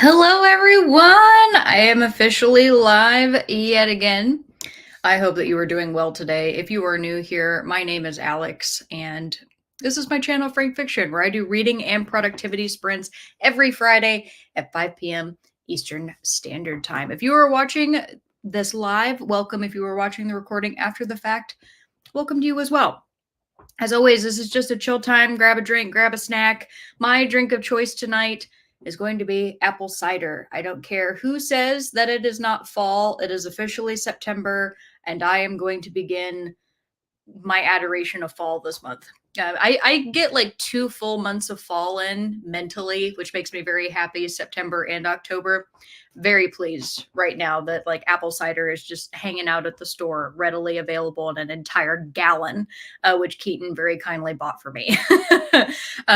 Hello, everyone. I am officially live yet again. I hope that you are doing well today. If you are new here, my name is Alex, and this is my channel, Frank Fiction, where I do reading and productivity sprints every Friday at 5 p.m. Eastern Standard Time. If you are watching this live, welcome. If you are watching the recording after the fact, welcome to you as well. As always, this is just a chill time. Grab a drink, grab a snack. My drink of choice tonight is going to be apple cider. I don't care who says that it is not fall. It is officially September, and I am going to begin my adoration of fall this month. I get like 2 full months of fall in mentally, which makes me very happy. September and October. Very pleased right now that like apple cider is just hanging out at the store, readily available in an entire gallon, which Keaton very kindly bought for me.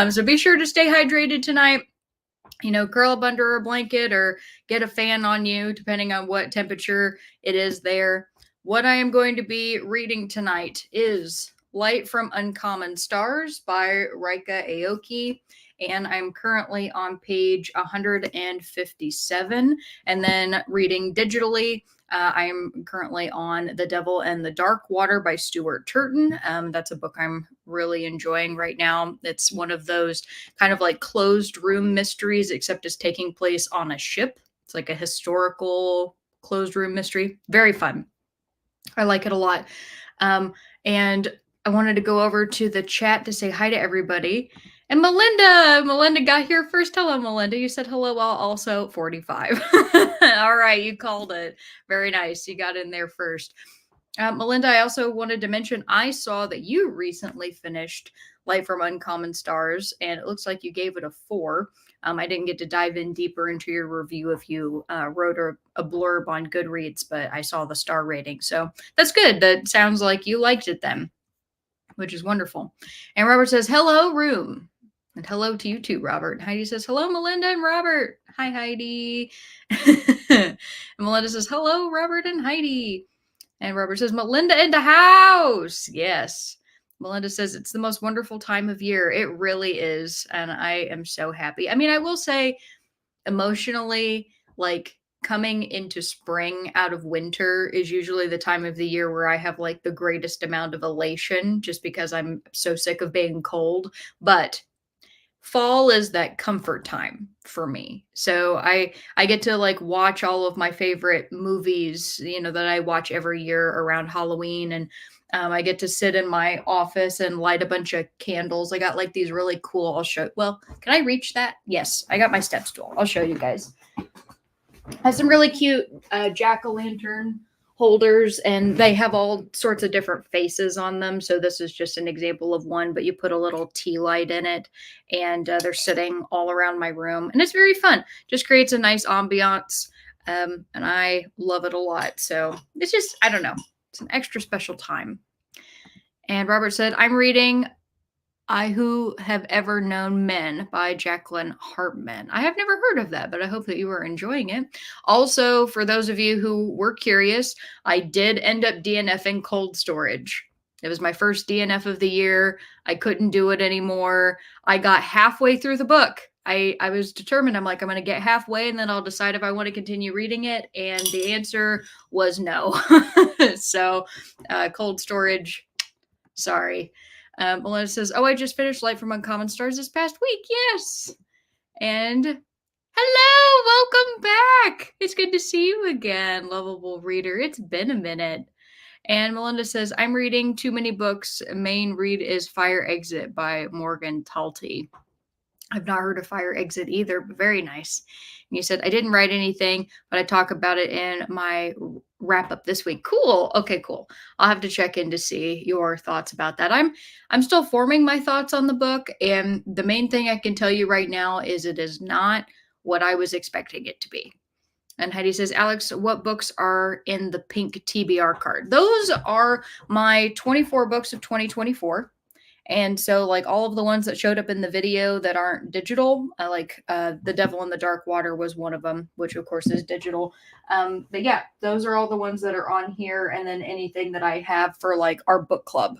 So be sure to stay hydrated tonight. Curl up under a blanket or get a fan on you, depending on what temperature it is there. What I am going to be reading tonight is Light from Uncommon Stars by Rika Aoki. And I'm currently on page 157. And then reading digitally, I am currently on The Devil and the Dark Water by Stuart Turton. That's a book I'm really enjoying right now. It's one of those kind of like closed room mysteries, except it's taking place on a ship. It's like a historical closed room mystery. Very fun. I like it a lot. And I wanted to go over to the chat to say hi to everybody. And Melinda got here first. Hello, Melinda. You said hello while also 45. All right, you called it. Very nice. You got in there first. Melinda, I also wanted to mention I saw that you recently finished Light from Uncommon Stars, and it looks like you gave it a 4. I didn't get to dive in deeper into your review if you wrote a blurb on Goodreads, but I saw the star rating. So that's good. That sounds like you liked it then, which is wonderful. And Robert says, hello, room. And hello to you too, Robert. Heidi says, hello, Melinda and Robert. Hi, Heidi. And Melinda says, hello, Robert and Heidi. And Robert says, Melinda in the house. Yes. Melinda says, it's the most wonderful time of year. It really is. And I am so happy. I mean, I will say emotionally, like coming into spring out of winter is usually the time of the year where I have like the greatest amount of elation just because I'm so sick of being cold. But fall is that comfort time for me. So I get to like watch all of my favorite movies, that I watch every year around Halloween, and I get to sit in my office and light a bunch of candles. I got like these really cool. I'll show. Well, can I reach that? Yes, I got my step stool. I'll show you guys. I have some really cute jack-o'-lantern holders, and they have all sorts of different faces on them. So this is just an example of one, but you put a little tea light in it, and they're sitting all around my room, and it's very fun. Just creates a nice ambiance, and I love it a lot. So it's just, I don't know, it's an extra special time. And Robert said, I'm reading I Who Have Ever Known Men by Jacqueline Hartman. I have never heard of that, but I hope that you are enjoying it. Also, for those of you who were curious, I did end up DNFing Cold Storage. It was my first DNF of the year. I couldn't do it anymore. I got halfway through the book. I was determined. I'm like, I'm going to get halfway and then I'll decide if I want to continue reading it. And the answer was no. So, Cold Storage, sorry. Melinda says, oh, I just finished Light from Uncommon Stars this past week. Yes. And hello, welcome back. It's good to see you again, lovable reader. It's been a minute. And Melinda says, I'm reading too many books. Main read is Fire Exit by Morgan Talty. I've not heard of Fire Exit either, but very nice. And you said, I didn't write anything, but I talk about it in my wrap up this week. Cool. Okay, cool. I'll have to check in to see your thoughts about that. I'm still forming my thoughts on the book, and the main thing I can tell you right now is it is not what I was expecting it to be. And Heidi says, Alex, what books are in the pink TBR card? Those are my 24 books of 2024. And so, like, all of the ones that showed up in the video that aren't digital, The Devil in the Dark Water was one of them, which of course is digital. But yeah, those are all the ones that are on here. And then anything that I have for like our book club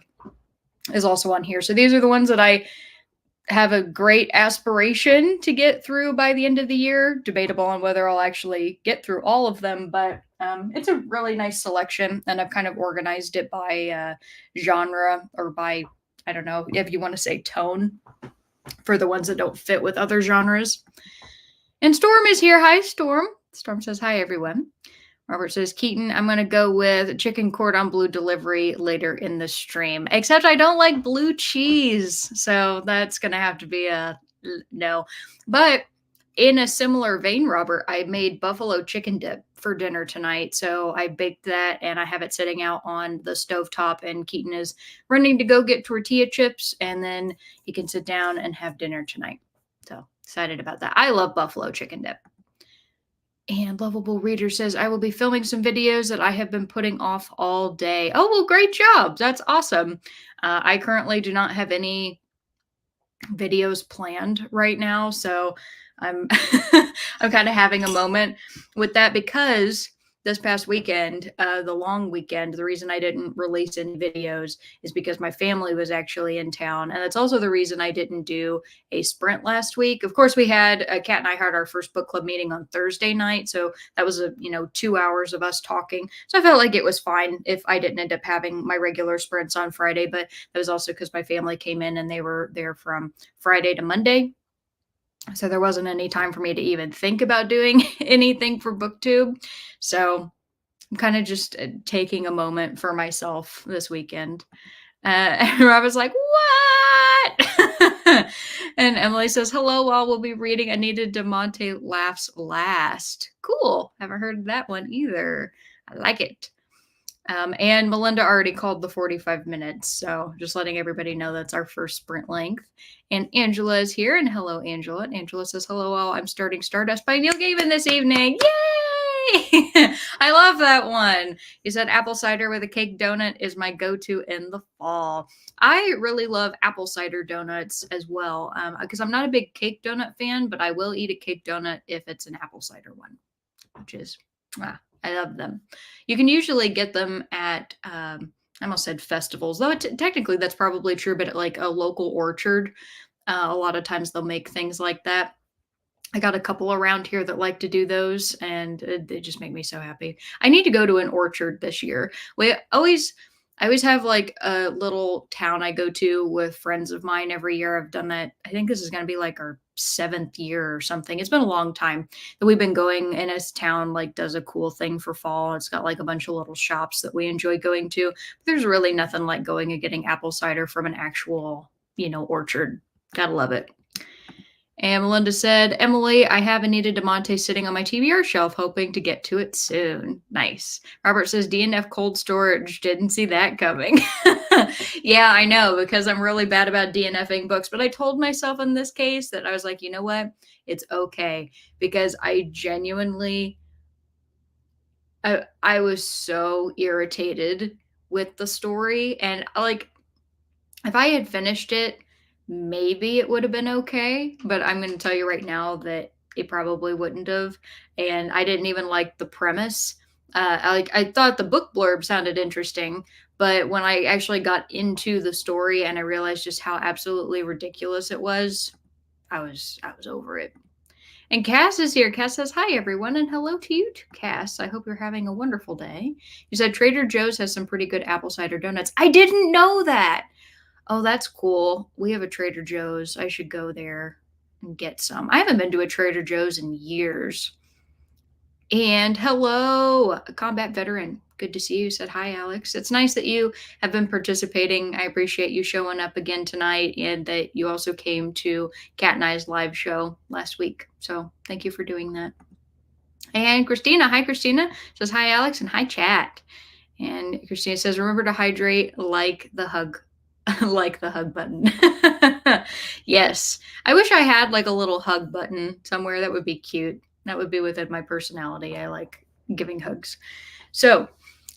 is also on here. So these are the ones that I have a great aspiration to get through by the end of the year. Debatable on whether I'll actually get through all of them, but it's a really nice selection, and I've kind of organized it by genre or by, I don't know if you want to say tone, for the ones that don't fit with other genres. And Storm is here. Hi, Storm. Storm says, hi, everyone. Robert says, Keaton, I'm going to go with chicken cordon bleu delivery later in the stream. Except I don't like blue cheese. So that's going to have to be a no. But in a similar vein, Robert, I made buffalo chicken dip for dinner tonight. So I baked that and I have it sitting out on the stovetop. And Keaton is running to go get tortilla chips. And then he can sit down and have dinner tonight. So excited about that. I love buffalo chicken dip. And Lovable Reader says, I will be filming some videos that I have been putting off all day. Oh, well, great job. That's awesome. I currently do not have any videos planned right now. So I'm I'm kind of having a moment with that because this past weekend, the long weekend, the reason I didn't release any videos is because my family was actually in town. And that's also the reason I didn't do a sprint last week. Of course, we had Kat and I had our first book club meeting on Thursday night. So that was 2 hours of us talking. So I felt like it was fine if I didn't end up having my regular sprints on Friday, but that was also because my family came in and they were there from Friday to Monday. So there wasn't any time for me to even think about doing anything for BookTube. So I'm kind of just taking a moment for myself this weekend. And Rob was like, what? And Emily says, hello, all. We'll be reading Anita DeMonte Laughs Last. Cool. Haven't heard that one either. I like it. And Melinda already called the 45 minutes. So just letting everybody know that's our first sprint length. And Angela is here. And hello, Angela. And Angela says, hello, all. I'm starting Stardust by Neil Gaiman this evening. Yay! I love that one. He said apple cider with a cake donut is my go-to in the fall. I really love apple cider donuts as well because I'm not a big cake donut fan, but I will eat a cake donut if it's an apple cider one, which is, I love them. You can usually get them at, I almost said festivals, though technically that's probably true, but at like a local orchard, a lot of times they'll make things like that. I got a couple around here that like to do those, and they just make me so happy. I need to go to an orchard this year. I always have like a little town I go to with friends of mine every year. I've done that. I think this is going to be like our 7th year or something. It's been a long time that we've been going, and this town like does a cool thing for fall. It's got like a bunch of little shops that we enjoy going to. But there's really nothing like going and getting apple cider from an actual, orchard. Gotta love it. And Melinda said, Emily, I have Anita DeMonte sitting on my TBR shelf, hoping to get to it soon. Nice. Robert says, DNF cold storage. Didn't see that coming. Yeah, I know, because I'm really bad about DNFing books. But I told myself in this case that I was like, you know what? It's okay. Because I genuinely, I was so irritated with the story. And like, if I had finished it, maybe it would have been okay, but I'm going to tell you right now that it probably wouldn't have. And I didn't even like the premise. I thought the book blurb sounded interesting, but when I actually got into the story and I realized just how absolutely ridiculous it was, I was over it. And Cass is here. Cass says, hi, everyone, and hello to you too, Cass. I hope you're having a wonderful day. You said Trader Joe's has some pretty good apple cider donuts. I didn't know that. Oh, that's cool. We have a Trader Joe's. I should go there and get some. I haven't been to a Trader Joe's in years. And hello, combat veteran. Good to see you. Said hi, Alex. It's nice that you have been participating. I appreciate you showing up again tonight and that you also came to Kat and I's live show last week. So thank you for doing that. And Christina. Hi, Christina. Says hi, Alex, and hi, chat. And Christina says, remember to hydrate like the hug like the hug button. Yes. I wish I had like a little hug button somewhere. That would be cute. That would be within my personality. I like giving hugs. So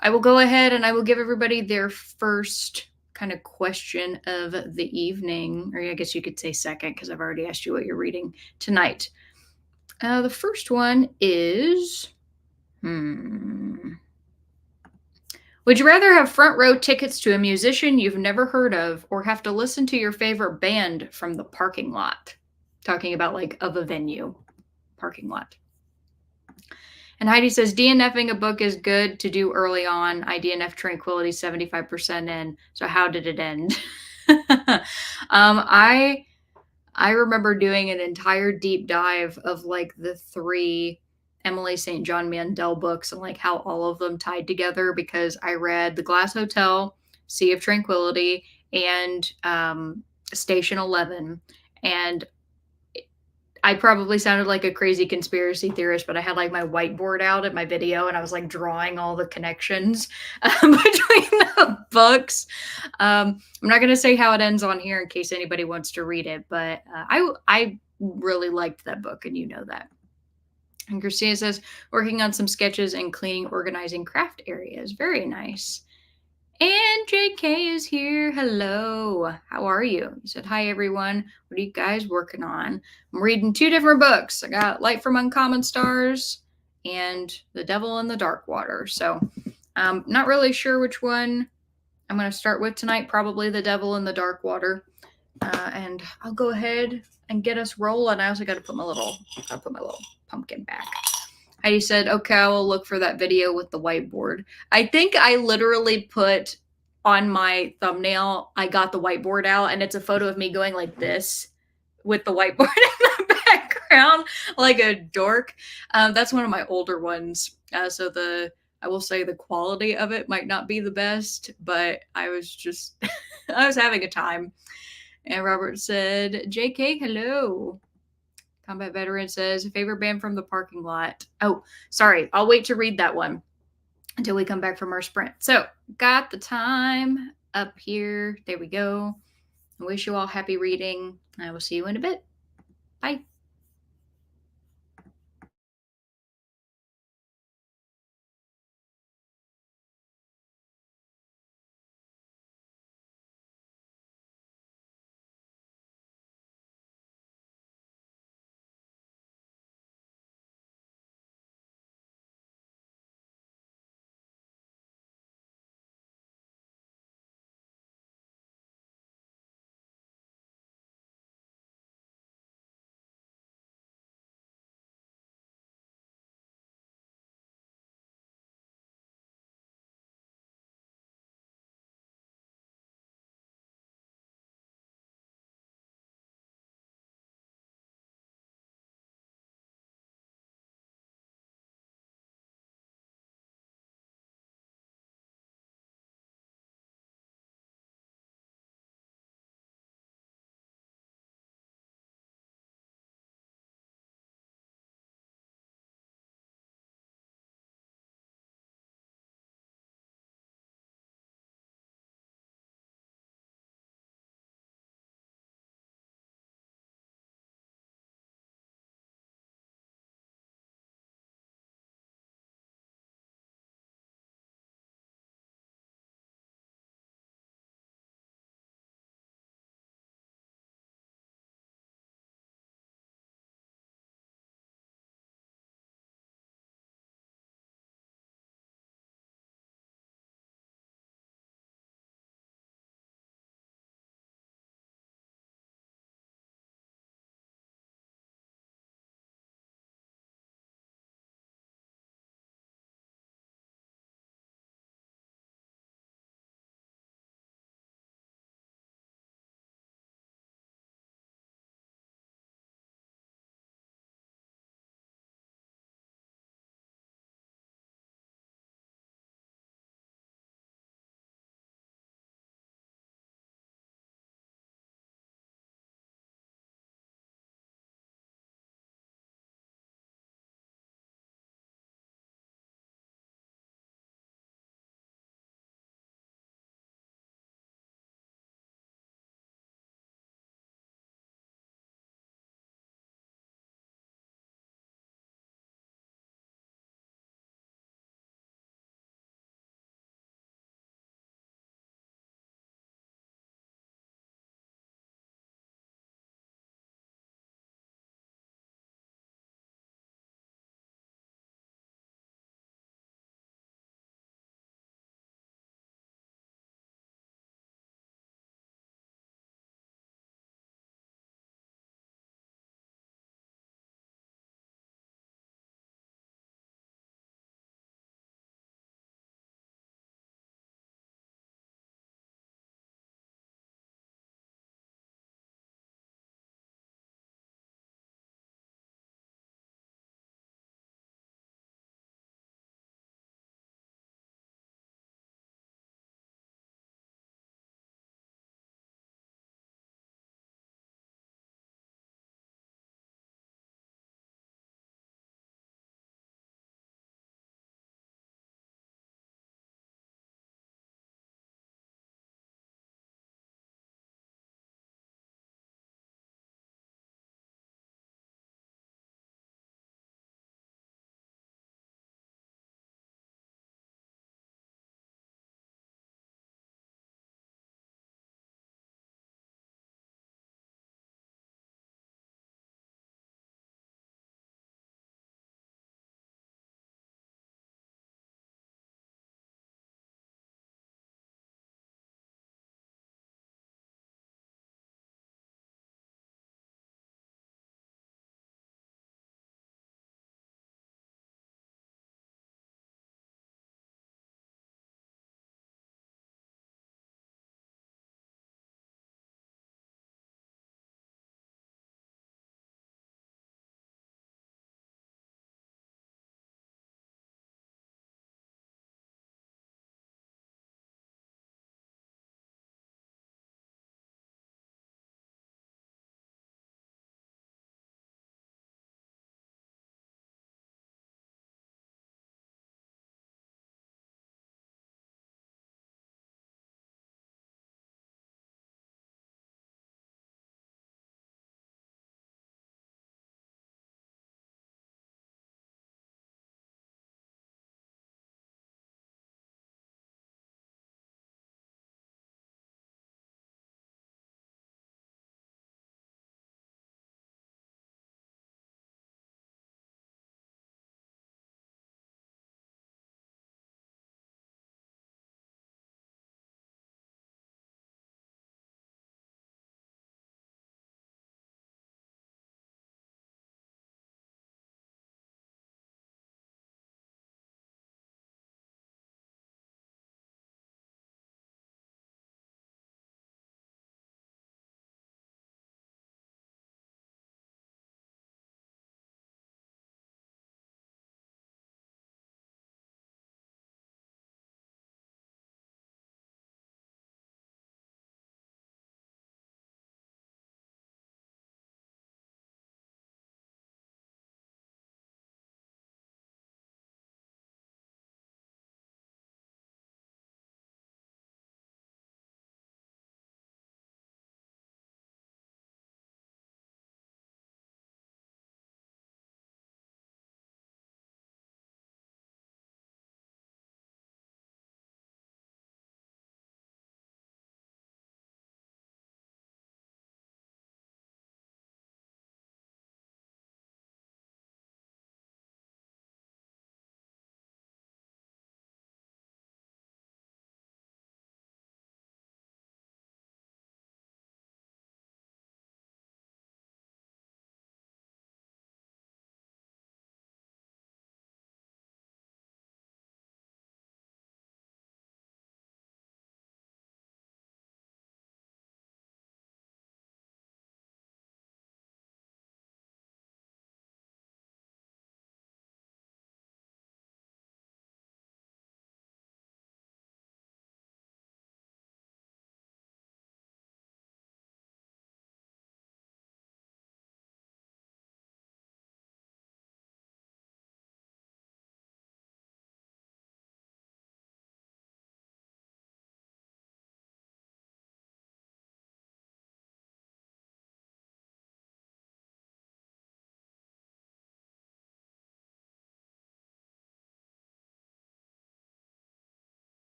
I will go ahead and I will give everybody their first kind of question of the evening, or I guess you could say second, because I've already asked you what you're reading tonight. The first one is, Would you rather have front row tickets to a musician you've never heard of or have to listen to your favorite band from the parking lot? Talking about like of a venue, parking lot. And Heidi says DNFing a book is good to do early on. I DNF Tranquility 75% in. So how did it end? I remember doing an entire deep dive of like the three Emily St. John Mandel books and like how all of them tied together because I read The Glass Hotel, Sea of Tranquility, and Station 11. And I probably sounded like a crazy conspiracy theorist, but I had like my whiteboard out at my video and I was like drawing all the connections between the books. I'm not going to say how it ends on here in case anybody wants to read it, but I really liked that book and you know that. And Christina says, working on some sketches and cleaning, organizing craft areas. Very nice. And JK is here. Hello. How are you? He said, hi, everyone. What are you guys working on? I'm reading two different books. I got Light from Uncommon Stars and The Devil in the Dark Water. So I'm not really sure which one I'm going to start with tonight. Probably The Devil in the Dark Water. And I'll go ahead and get us rolling. I also got to put my little pumpkin back. Heidi said, okay, I will look for that video with the whiteboard. I think I literally put on my thumbnail, I got the whiteboard out, and it's a photo of me going like this with the whiteboard in the background, like a dork. That's one of my older ones. I will say the quality of it might not be the best, but I was just, I was having a time. And Robert said, JK, hello. Combat Veteran says, favorite band from the parking lot. Oh, sorry. I'll wait to read that one until we come back from our sprint. So, got the time up here. There we go. I wish you all happy reading. I will see you in a bit. Bye.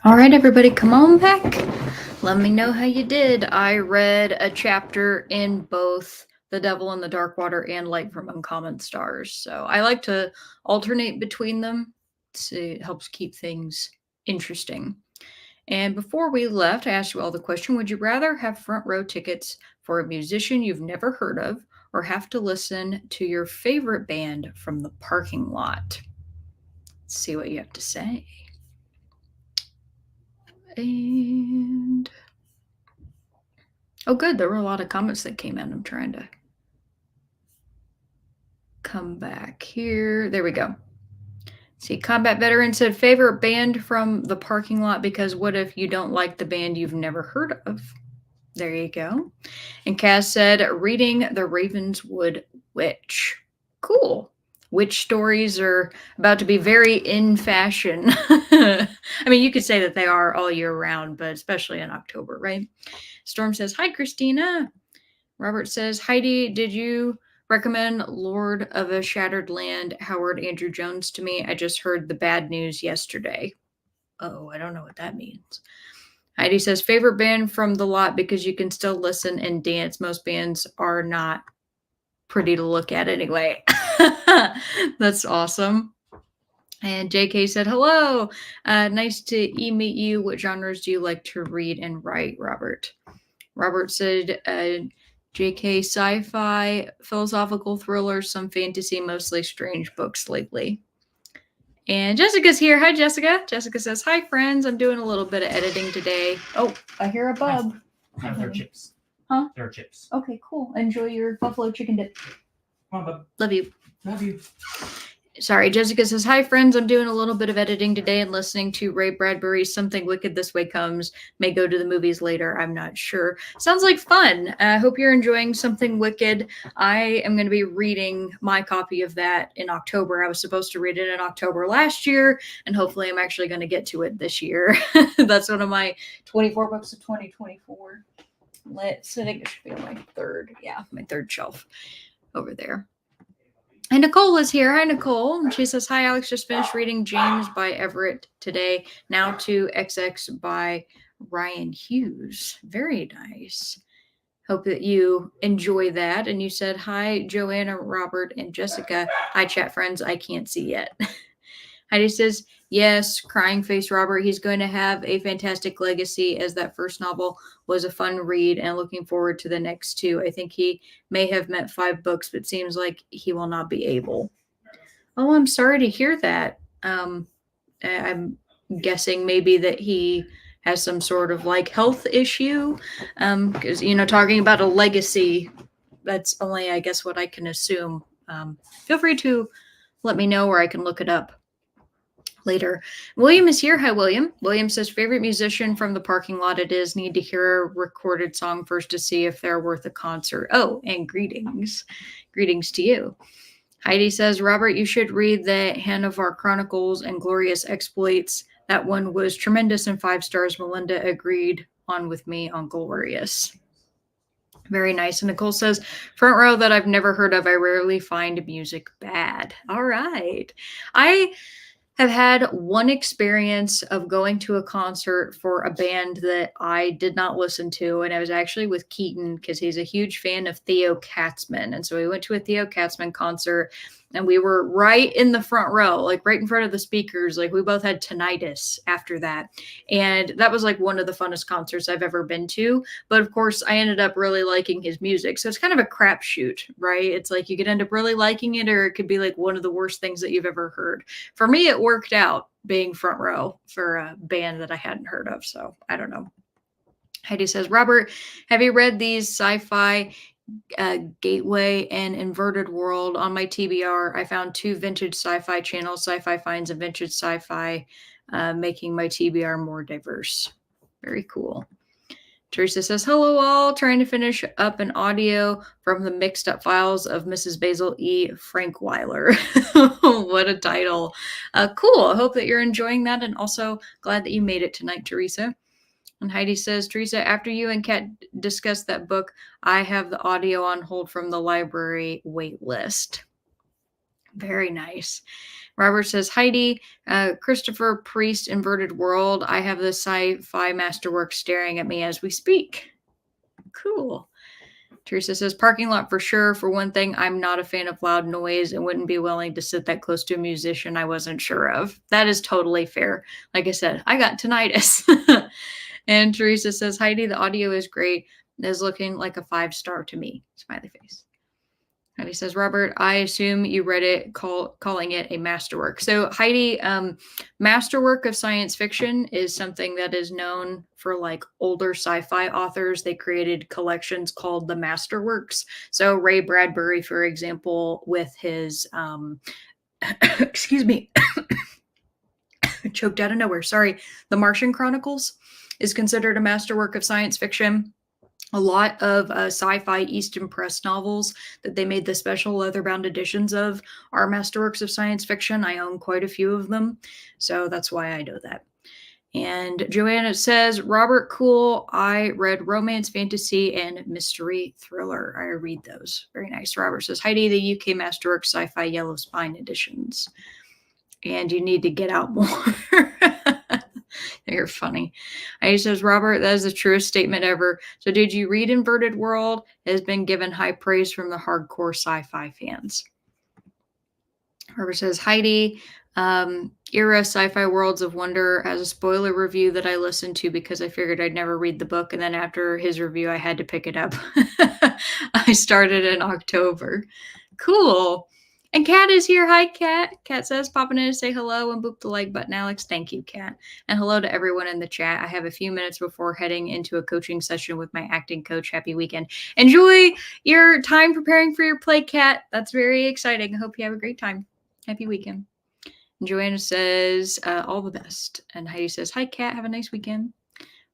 All right, everybody, come on back. Let me know how you did. I read a chapter in both The Devil in the Dark Water and Light from Uncommon Stars. So I like to alternate between them. It helps keep things interesting. And before we left, I asked you all the question: would you rather have front row tickets for a musician you've never heard of or have to listen to your favorite band from the parking lot? Let's see what you have to say. And oh, good. There were a lot of comments that came in. I'm trying to come back here. There we go. See, Combat Veteran said favorite band from the parking lot because what if you don't like the band you've never heard of? There you go. And Cass said reading The Ravenswood Witch. Cool. Witch stories are about to be very in fashion. I mean, you could say that they are all year round, but especially in October, right? Storm says, hi, Christina. Robert says, Heidi, did you recommend Lord of a Shattered Land, Howard Andrew Jones to me? I just heard the bad news yesterday. Oh, I don't know what that means. Heidi says, favorite band from the lot because you can still listen and dance. Most bands are not pretty to look at anyway. That's awesome. And JK said, hello. Nice to meet you. What genres do you like to read and write, Robert? Robert said, JK sci-fi, philosophical thrillers, some fantasy, mostly strange books lately. And Jessica's here. Hi, Jessica. Jessica says, hi, friends. I'm doing a little bit of editing today. Oh, I hear a bub. No, they're chips. Huh? They're chips. Okay, cool. Enjoy your buffalo chicken dip. Come on, bub. Love you. Love you. Sorry, Jessica says, hi, friends. I'm doing a little bit of editing today and listening to Ray Bradbury's Something Wicked This Way Comes. May go to the movies later. I'm not sure. Sounds like fun. I hope you're enjoying Something Wicked. I am going to be reading my copy of that in October. I was supposed to read it in October last year, and hopefully I'm actually going to get to it this year. That's one of my 24 books of 2024. I think it should be on my third shelf over there. And Nicole is here. Hi, Nicole. And she says, hi, Alex. Just finished reading James by Everett today. Now to XX by Ryan Hughes. Very nice. Hope that you enjoy that. And you said, hi, Joanna, Robert, and Jessica. Hi, chat friends. I can't see yet. Heidi says, yes, crying face Robert. He's going to have a fantastic legacy as that first novel was a fun read and looking forward to the next two. I think he may have met 5 books, but seems like he will not be able. Oh, I'm sorry to hear that. I'm guessing maybe that he has some sort of like health issue. Because, talking about a legacy, that's only, I guess, what I can assume. Feel free to let me know or I can look it up later. William is here. Hi, William. William says, favorite musician from the parking lot it is. Need to hear a recorded song first to see if they're worth a concert. Oh, and greetings. Greetings to you. Heidi says, Robert, you should read the Hanover Chronicles and Glorious Exploits. That one was tremendous and 5 stars. Melinda agreed on with me on Glorious. Very nice. And Nicole says, front row that I've never heard of. I rarely find music bad. All right. I have had one experience of going to a concert for a band that I did not listen to, and I was actually with Keaton because he's a huge fan of Theo Katzman. And so we went to a Theo Katzman concert, and we were right in the front row, like right in front of the speakers. Like we both had tinnitus after that. And that was like one of the funnest concerts I've ever been to. But of course, I ended up really liking his music. So it's kind of a crapshoot, right? It's like you could end up really liking it, or it could be like one of the worst things that you've ever heard. For me, it worked out being front row for a band that I hadn't heard of. So I don't know. Heidi says, Robert, have you read these sci-fi Gateway and Inverted World on my TBR? I found 2 vintage sci-fi channels, Sci-Fi Finds and Vintage Sci-Fi, making my TBR more diverse. Very cool. Teresa says, hello all, trying to finish up an audio from the mixed up files of Mrs. Basil E. Frankweiler. What a title. Cool. I hope that you're enjoying that, and also glad that you made it tonight, Teresa. And Heidi says, Teresa, after you and Kat discussed that book, I have the audio on hold from the library wait list. Very nice. Robert says, Heidi, Christopher Priest, Inverted World. I have the sci-fi masterwork staring at me as we speak. Cool. Teresa says, parking lot for sure. For one thing, I'm not a fan of loud noise and wouldn't be willing to sit that close to a musician I wasn't sure of. That is totally fair. Like I said, I got tinnitus. And Teresa says, Heidi, the audio is great. It is looking like a 5-star to me. Smiley face. And he says, Robert, I assume you read it calling it a masterwork. So Heidi, masterwork of science fiction is something that is known for like older sci-fi authors. They created collections called the masterworks. So Ray Bradbury, for example, with his, excuse me, choked out of nowhere. Sorry. The Martian Chronicles is considered a masterwork of science fiction. A lot of sci-fi Eastern Press novels that they made the special leather-bound editions of are masterworks of science fiction. I own quite a few of them, so that's why I know that. And Joanna says, Robert, cool. I read romance, fantasy, and mystery thriller. I read those. Very nice. Robert says, Heidi, the UK Masterworks Sci-Fi Yellow Spine editions. And you need to get out more. You're funny. He says, Robert, that is the truest statement ever. So did you read Inverted World? It has been given high praise from the hardcore sci-fi fans. Robert says, Heidi, Era Sci-Fi Worlds of Wonder has a spoiler review that I listened to because I figured I'd never read the book. And then after his review, I had to pick it up. I started in October. Cool. And Kat is here. Hi, Kat. Kat says, popping in to say hello and boop the like button, Alex. Thank you, Kat. And hello to everyone in the chat. I have a few minutes before heading into a coaching session with my acting coach. Happy weekend. Enjoy your time preparing for your play, Kat. That's very exciting. I hope you have a great time. Happy weekend. And Joanna says, all the best. And Heidi says, hi, Kat. Have a nice weekend.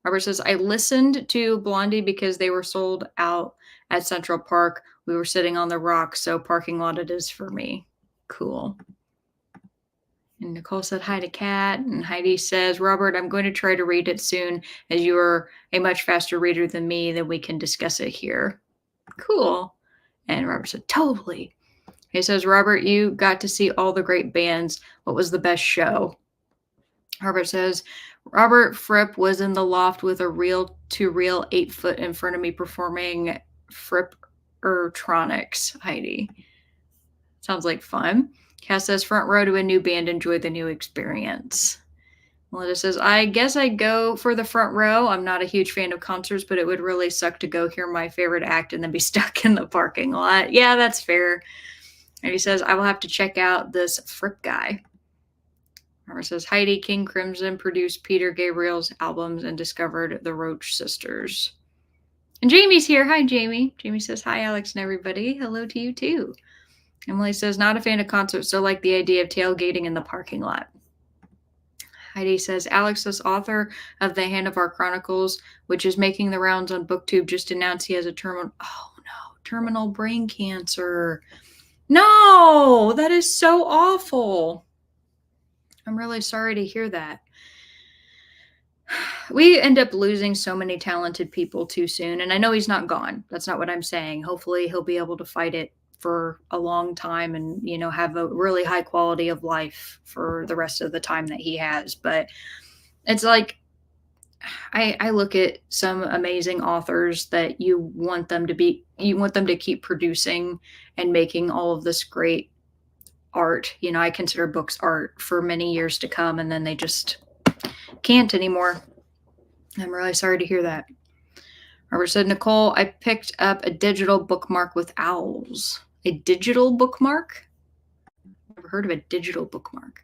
Robert says, I listened to Blondie because they were sold out at Central Park. We were sitting on the rocks, so parking lot it is for me. Cool. And Nicole said hi to Kat. And Heidi says, Robert, I'm going to try to read it soon. As you are a much faster reader than me, then we can discuss it here. Cool. And Robert said, totally. He says, Robert, you got to see all the great bands. What was the best show? Robert says, Robert Fripp was in the loft with a reel-to-reel 8-foot in front of me performing Fripp-ertronics. Heidi. Sounds like fun. Cass says, front row to a new band. Enjoy the new experience. Melinda says, I guess I'd go for the front row. I'm not a huge fan of concerts, but it would really suck to go hear my favorite act and then be stuck in the parking lot. Yeah, that's fair. And he says, I will have to check out this Fripp guy. Robert says, Heidi, King Crimson produced Peter Gabriel's albums and discovered the Roach Sisters. And Jamie's here. Hi, Jamie. Jamie says, hi, Alex and everybody. Hello to you, too. Emily says, not a fan of concerts, so like the idea of tailgating in the parking lot. Heidi says, Alex, this author of The Hand of Our Chronicles, which is making the rounds on BookTube, just announced he has a terminal brain cancer. No, that is so awful. I'm really sorry to hear that. We end up losing so many talented people too soon. And I know he's not gone. That's not what I'm saying. Hopefully he'll be able to fight it for a long time and, you know, have a really high quality of life for the rest of the time that he has. But it's like, I look at some amazing authors that you want them to keep producing and making all of this great art. You know, I consider books art for many years to come, and then they just can't anymore. I'm really sorry to hear that. Robert said, Nicole, I picked up a digital bookmark with owls. A digital bookmark? Never heard of a digital bookmark.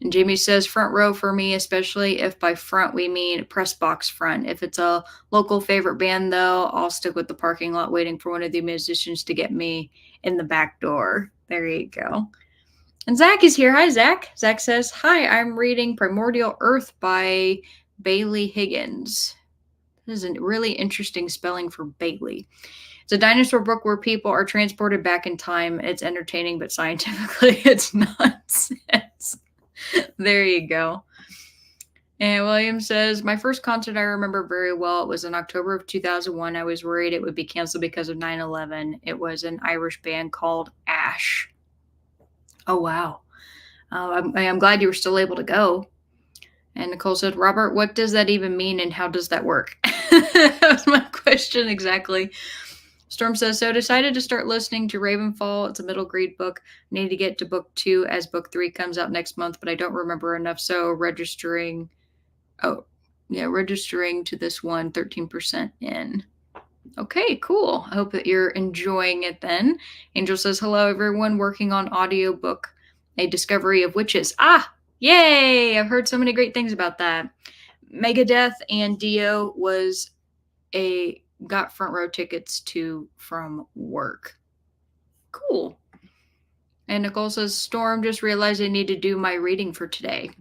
And Jamie says, front row for me, especially if by front we mean press box front. If it's a local favorite band, though, I'll stick with the parking lot waiting for one of the musicians to get me in the back door. There you go. And Zach is here. Hi, Zach. Zach says, hi, I'm reading Primordial Earth by Bailey Higgins. This is a really interesting spelling for Bailey. It's a dinosaur book where people are transported back in time. It's entertaining, but scientifically it's nonsense. There you go. And William says, my first concert I remember very well. It was in October of 2001. I was worried it would be canceled because of 9/11. It was an Irish band called Ash. Oh, wow. I'm glad you were still able to go. And Nicole said, Robert, what does that even mean and how does that work? That was my question exactly. Storm says, so I decided to start listening to Ravenfall. It's a middle grade book. I need to get to book 2 as book 3 comes out next month, but I don't remember enough. So registering, oh, yeah, registering to this one, 13% in. Okay, cool. I hope that you're enjoying it then. Angel says, hello, everyone working on audiobook, A Discovery of Witches. Ah, yay! I've heard so many great things about that. Megadeth and Dio got front row tickets to from work. Cool. And Nicole says, Storm, just realized I need to do my reading for today.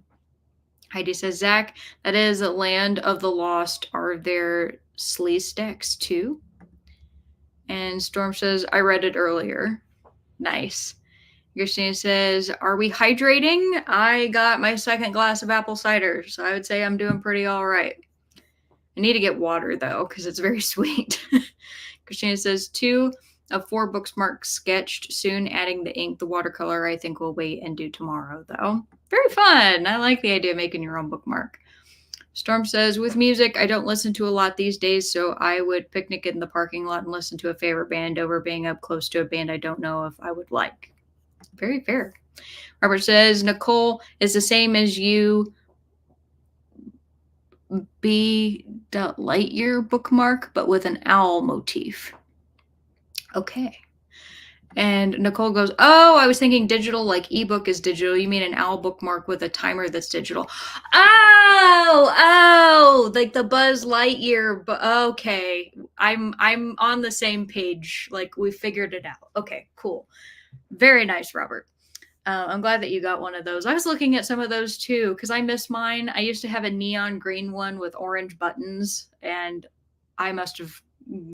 Heidi says, Zach, that is Land of the Lost. Are there sleaze decks too? And Storm says, I read it earlier. Nice. Christina says, are we hydrating? I got my second glass of apple cider, so I would say I'm doing pretty all right. I need to get water, though, because it's very sweet. Christina says, 2 of 4 books marked sketched, soon adding the ink. The watercolor, I think, will wait and do tomorrow, though. Very fun. I like the idea of making your own bookmark. Storm says, with music, I don't listen to a lot these days, so I would picnic in the parking lot and listen to a favorite band over being up close to a band I don't know if I would like. Very fair. Robert says, Nicole is the same as you. B. Lightyear bookmark, but with an owl motif. Okay. And Nicole goes, oh, I was thinking digital, like ebook is digital. You mean an owl bookmark with a timer that's digital? Oh, like the Buzz Lightyear. But okay, I'm on the same page. Like we figured it out. Okay, cool. Very nice, Robert. I'm glad that you got one of those. I was looking at some of those too because I miss mine. I used to have a neon green one with orange buttons, and I must have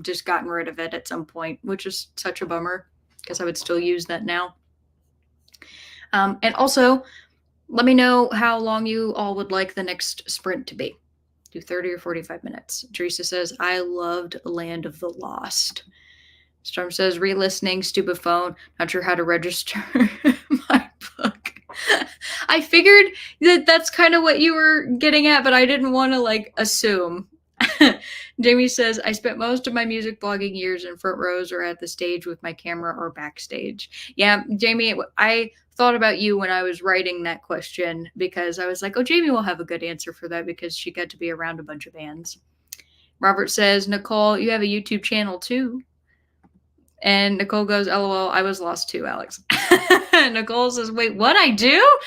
just gotten rid of it at some point, which is such a bummer because I would still use that now. And also, let me know how long you all would like the next sprint to be. Do 30 or 45 minutes. Teresa says, I loved Land of the Lost. Storm says, re-listening, stupid phone, not sure how to register my book. I figured that that's kind of what you were getting at, but I didn't want to like assume. Jamie says, I spent most of my music blogging years in front rows or at the stage with my camera or backstage. Yeah, Jamie, I thought about you when I was writing that question because I was like, oh, Jamie will have a good answer for that because she got to be around a bunch of bands. Robert says, Nicole, you have a YouTube channel too. And Nicole goes, LOL, I was lost too, Alex. Nicole says, wait, what I do?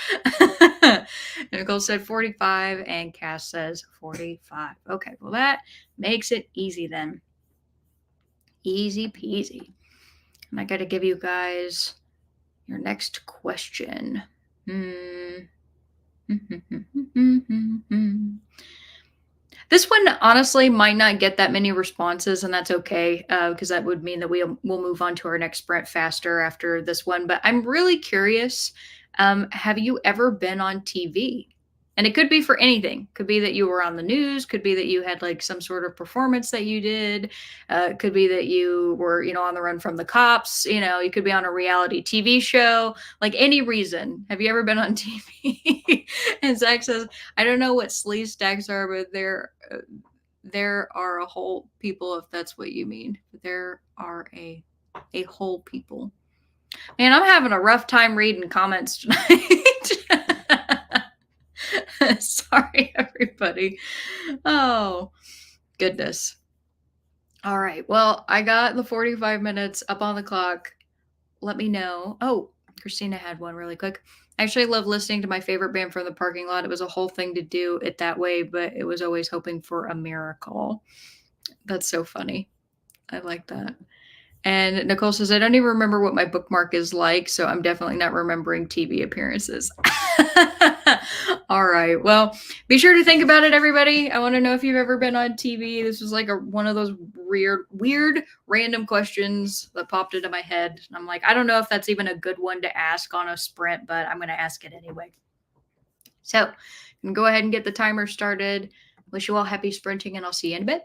Nicole said 45, and Cass says 45. Okay, well, that makes it easy then. Easy peasy. And I got to give you guys your next question. This one honestly might not get that many responses, and that's okay because that would mean that we'll move on to our next sprint faster after this one. But I'm really curious. Have you ever been on TV? And it could be for anything. Could be that you were on the news. Could be that you had like some sort of performance that you did. Could be that you were, on the run from the cops. You could be on a reality TV show. Like any reason. Have you ever been on TV? And Zach says, I don't know what sleaze stacks are, but there are a whole people, if that's what you mean. There are a whole people. Man, I'm having a rough time reading comments tonight. Sorry, everybody. Oh, goodness. All right. Well, I got the 45 minutes up on the clock. Let me know. Oh, Christina had one really quick. I actually love listening to my favorite band from the parking lot. It was a whole thing to do it that way, but it was always hoping for a miracle. That's so funny. I like that. And Nicole says, I don't even remember what my bookmark is like, so I'm definitely not remembering TV appearances. All right. Well, be sure to think about it, everybody. I want to know if you've ever been on TV. This was like one of those weird, random questions that popped into my head. I'm like, I don't know if that's even a good one to ask on a sprint, but I'm going to ask it anyway. So go ahead and get the timer started. Wish you all happy sprinting, and I'll see you in a bit.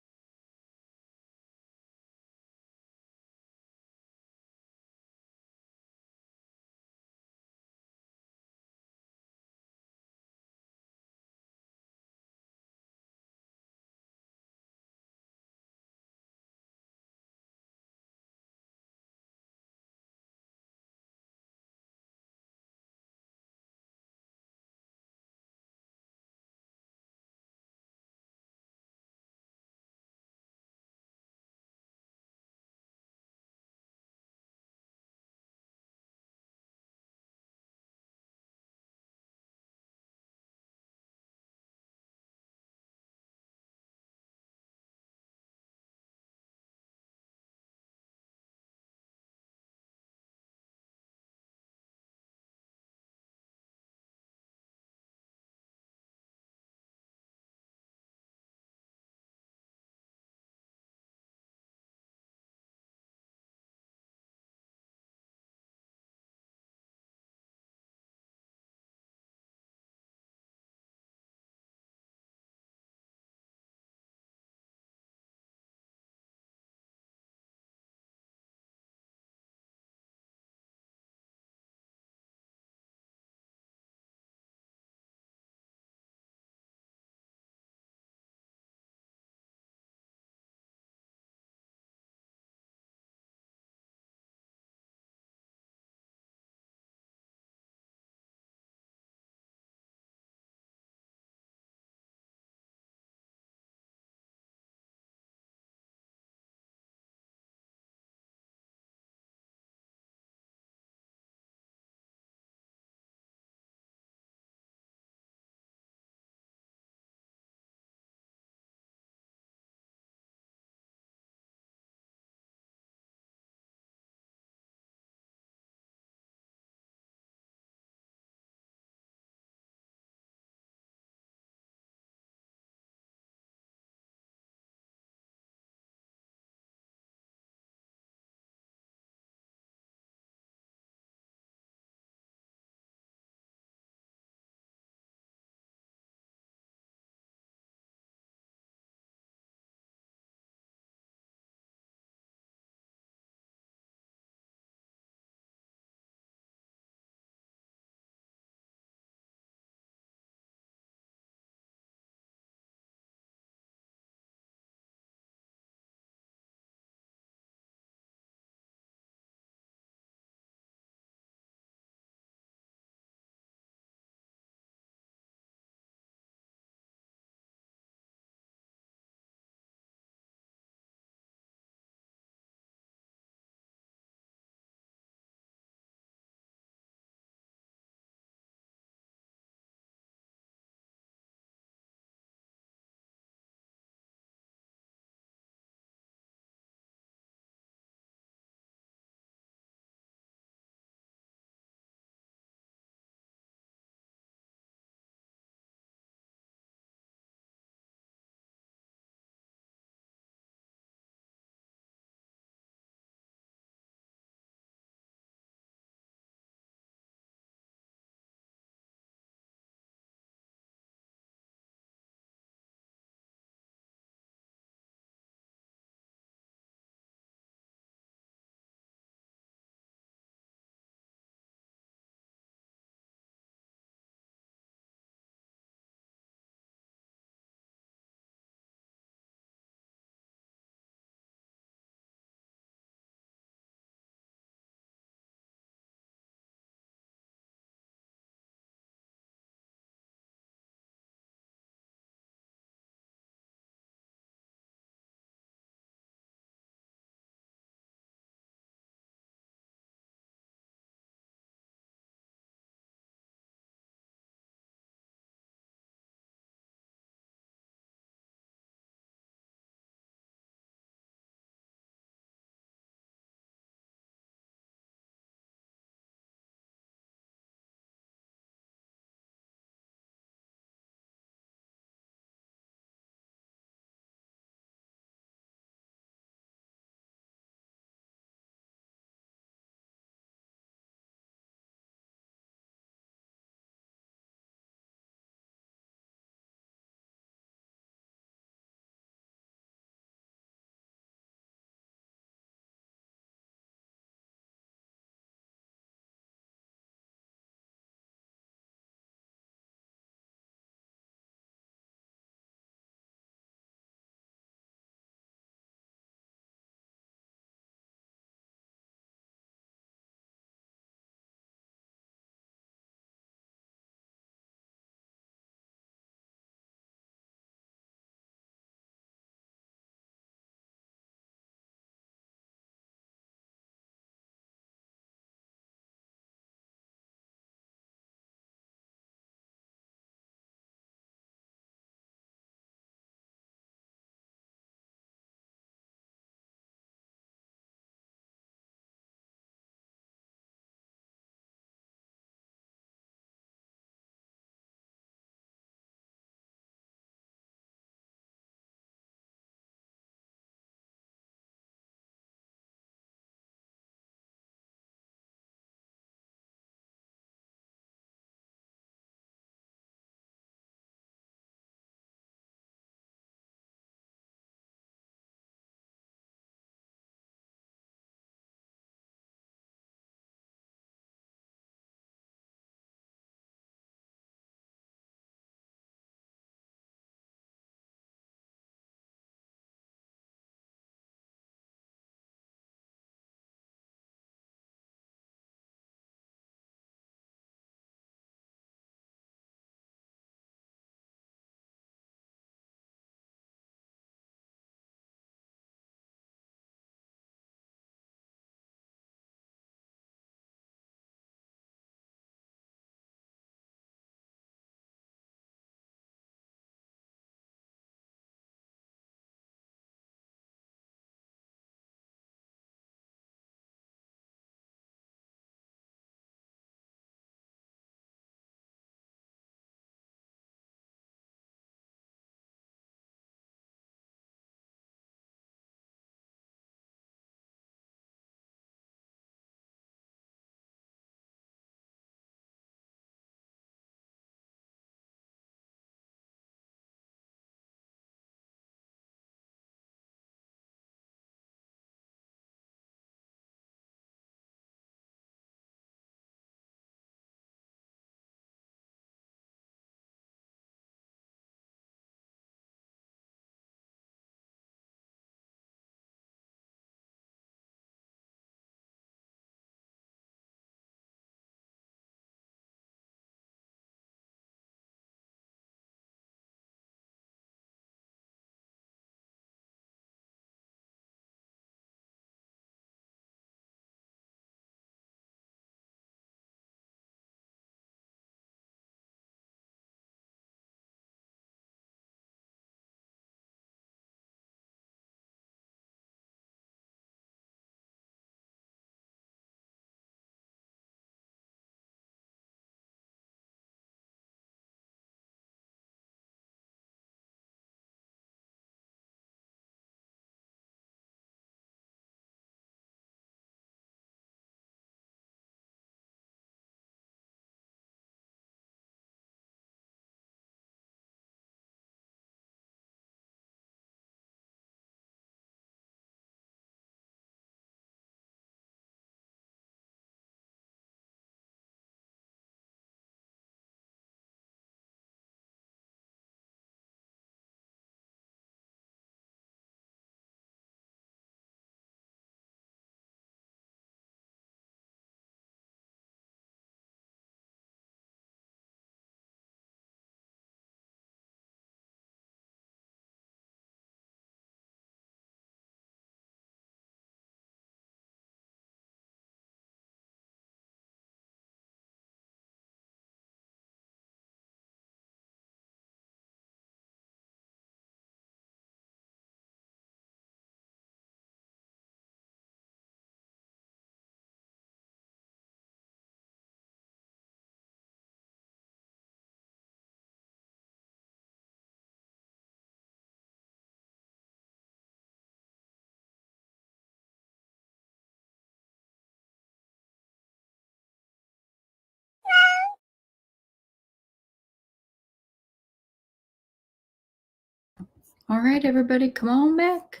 All right, everybody, come on back.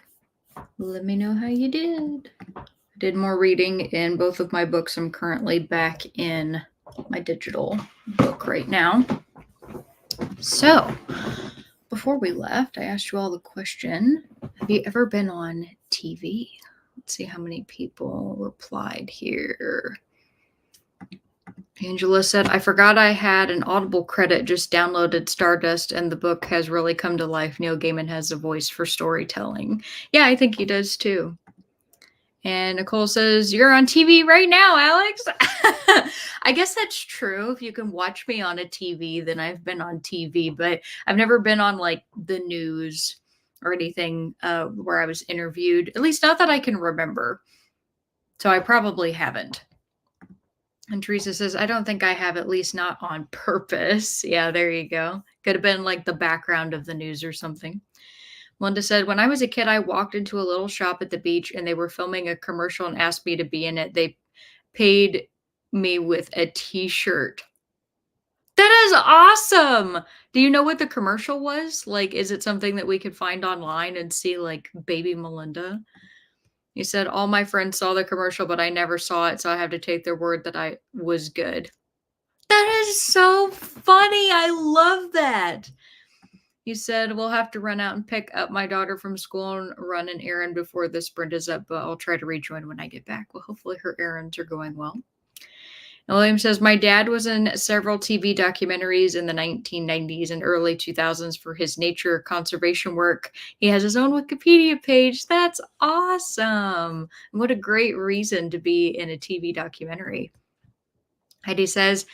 Let me know how you did. I did more reading in both of my books. I'm currently back in my digital book right now. So, before we left, I asked you all the question, have you ever been on TV? Let's see how many people replied here. Angela said, I forgot I had an Audible credit, just downloaded Stardust, and the book has really come to life. Neil Gaiman has a voice for storytelling. Yeah, I think he does too. And Nicole says, you're on TV right now, Alex. I guess that's true. If you can watch me on a TV, then I've been on TV, but I've never been on like the news or anything where I was interviewed, at least not that I can remember. So I probably haven't. And Teresa says, I don't think I have, at least not on purpose. Yeah, there you go. Could have been like the background of the news or something. Linda said, when I was a kid, I walked into a little shop at the beach and they were filming a commercial and asked me to be in it. They paid me with a t-shirt. That is awesome. Do you know what the commercial was? Like, is it something that we could find online and see like baby Melinda? He said, all my friends saw the commercial, but I never saw it, so I have to take their word that I was good. That is so funny. I love that. He said, we'll have to run out and pick up my daughter from school and run an errand before the sprint is up, but I'll try to rejoin when I get back. Well, hopefully her errands are going well. And William says, my dad was in several TV documentaries in the 1990s and early 2000s for his nature conservation work. He has his own Wikipedia page. That's awesome. What a great reason to be in a TV documentary. Heidi says,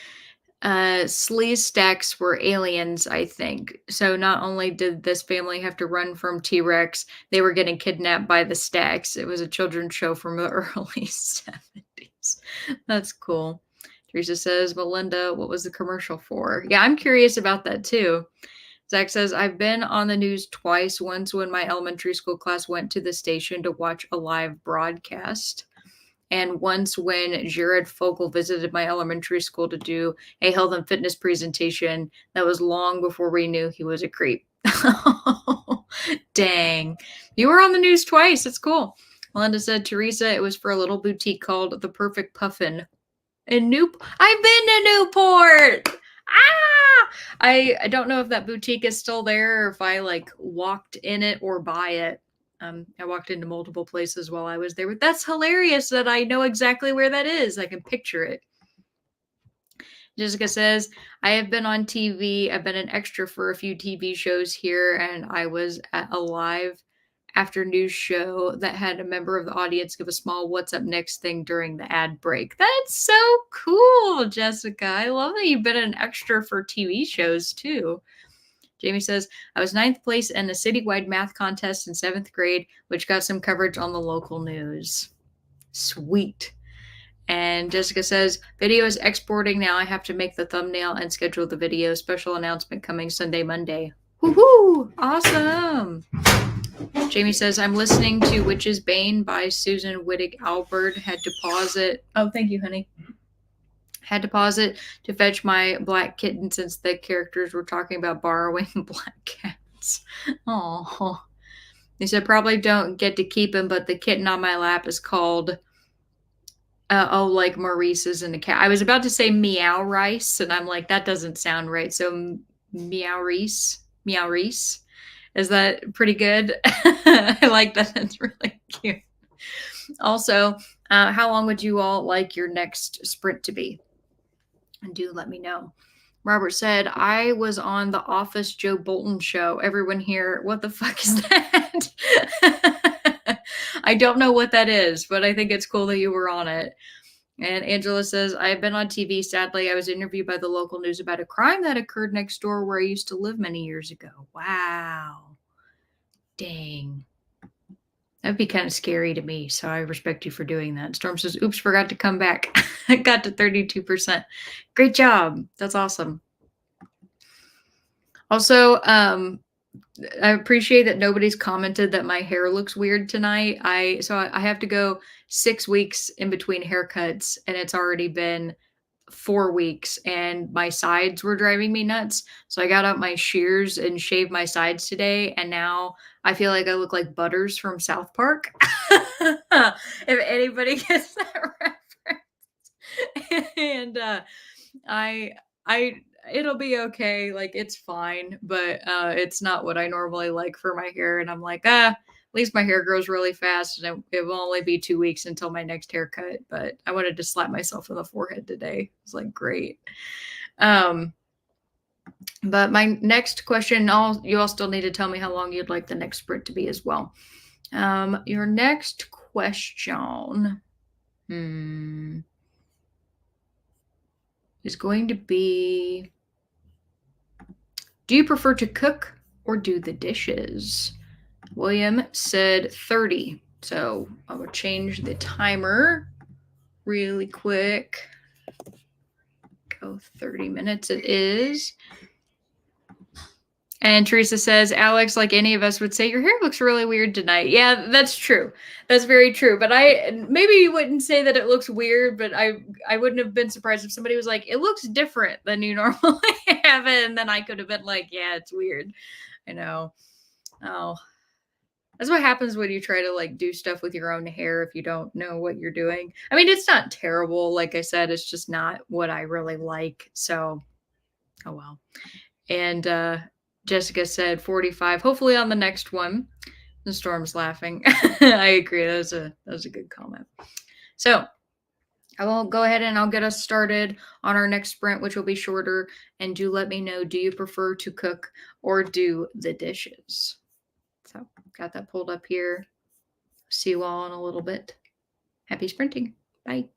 sleaze stacks were aliens, I think. So not only did this family have to run from T-Rex, they were getting kidnapped by the stacks. It was a children's show from the early 70s. That's cool. Teresa says, Melinda, what was the commercial for? Yeah, I'm curious about that too. Zach says, I've been on the news twice. Once when my elementary school class went to the station to watch a live broadcast. And once when Jared Fogle visited my elementary school to do a health and fitness presentation. That was long before we knew he was a creep. Dang. You were on the news twice. It's cool. Melinda said, Teresa, it was for a little boutique called The Perfect Puffin. In I've been to Newport. I don't know if that boutique is still there or if I like walked in it or by it. I walked into multiple places while I was there, but that's hilarious that I know exactly where that is. I can picture it. Jessica says, I have been on TV. I've been an extra for a few TV shows here, and I was at a live after news show that had a member of the audience give a small what's up next thing during the ad break. That's so cool, Jessica. I love that you've been an extra for TV shows too. Jamie says, I was 9th place in a citywide math contest in 7th grade, which got some coverage on the local news. Sweet. And Jessica says, video is exporting now. I have to make the thumbnail and schedule the video. Special announcement coming Sunday, Monday. Woohoo! Awesome. Jamie says, I'm listening to Witch's Bane by Susan Wittig Albert. Had to pause it. Oh, thank you, honey. Had to pause it to fetch my black kitten since the characters were talking about borrowing black cats. Oh, he said, probably don't get to keep him, but the kitten on my lap is called, like Maurice is in the cat. I was about to say Meow Rice, and I'm like, that doesn't sound right. So Meow Reese. Is that pretty good? I like that. That's really cute. Also, how long would you all like your next sprint to be? And do let me know. Robert said, I was on the Office Joe Bolton show. Everyone here, what the fuck is that? I don't know what that is, but I think it's cool that you were on it. And Angela says, I have been on TV. Sadly, I was interviewed by the local news about a crime that occurred next door where I used to live many years ago. Wow. Dang. That'd be kind of scary to me, so I respect you for doing that. Storm says, oops, forgot to come back. I got to 32%. Great job. That's awesome. Also, I appreciate that nobody's commented that my hair looks weird tonight. I have to go 6 weeks in between haircuts, and it's already been 4 weeks and my sides were driving me nuts. So I got out my shears and shaved my sides today. And now I feel like I look like Butters from South Park. If anybody gets that reference. And I, I, it'll be okay. Like it's fine, but it's not what I normally like for my hair. And I'm like, at least my hair grows really fast, and it will only be 2 weeks until my next haircut. But I wanted to slap myself in the forehead today. It's like great. Um, but my next question, you all still need to tell me how long you'd like the next sprint to be as well. Your next question is going to be: do you prefer to cook or do the dishes? William said 30. So I will change the timer really quick. Go 30 minutes it is. And Teresa says, Alex, like any of us would say, your hair looks really weird tonight. Yeah, that's true. That's very true. But maybe you wouldn't say that it looks weird, but I wouldn't have been surprised if somebody was like, it looks different than you normally have it. And then I could have been like, yeah, it's weird. I know. Oh, that's what happens when you try to like do stuff with your own hair if you don't know what you're doing. I mean, it's not terrible. Like I said, it's just not what I really like. So, oh well. And Jessica said 45. Hopefully on the next one. The Storm's laughing. I agree. That was a good comment. So I will go ahead and I'll get us started on our next sprint, which will be shorter. And do let me know, do you prefer to cook or do the dishes? So got that pulled up here. See you all in a little bit. Happy sprinting. Bye.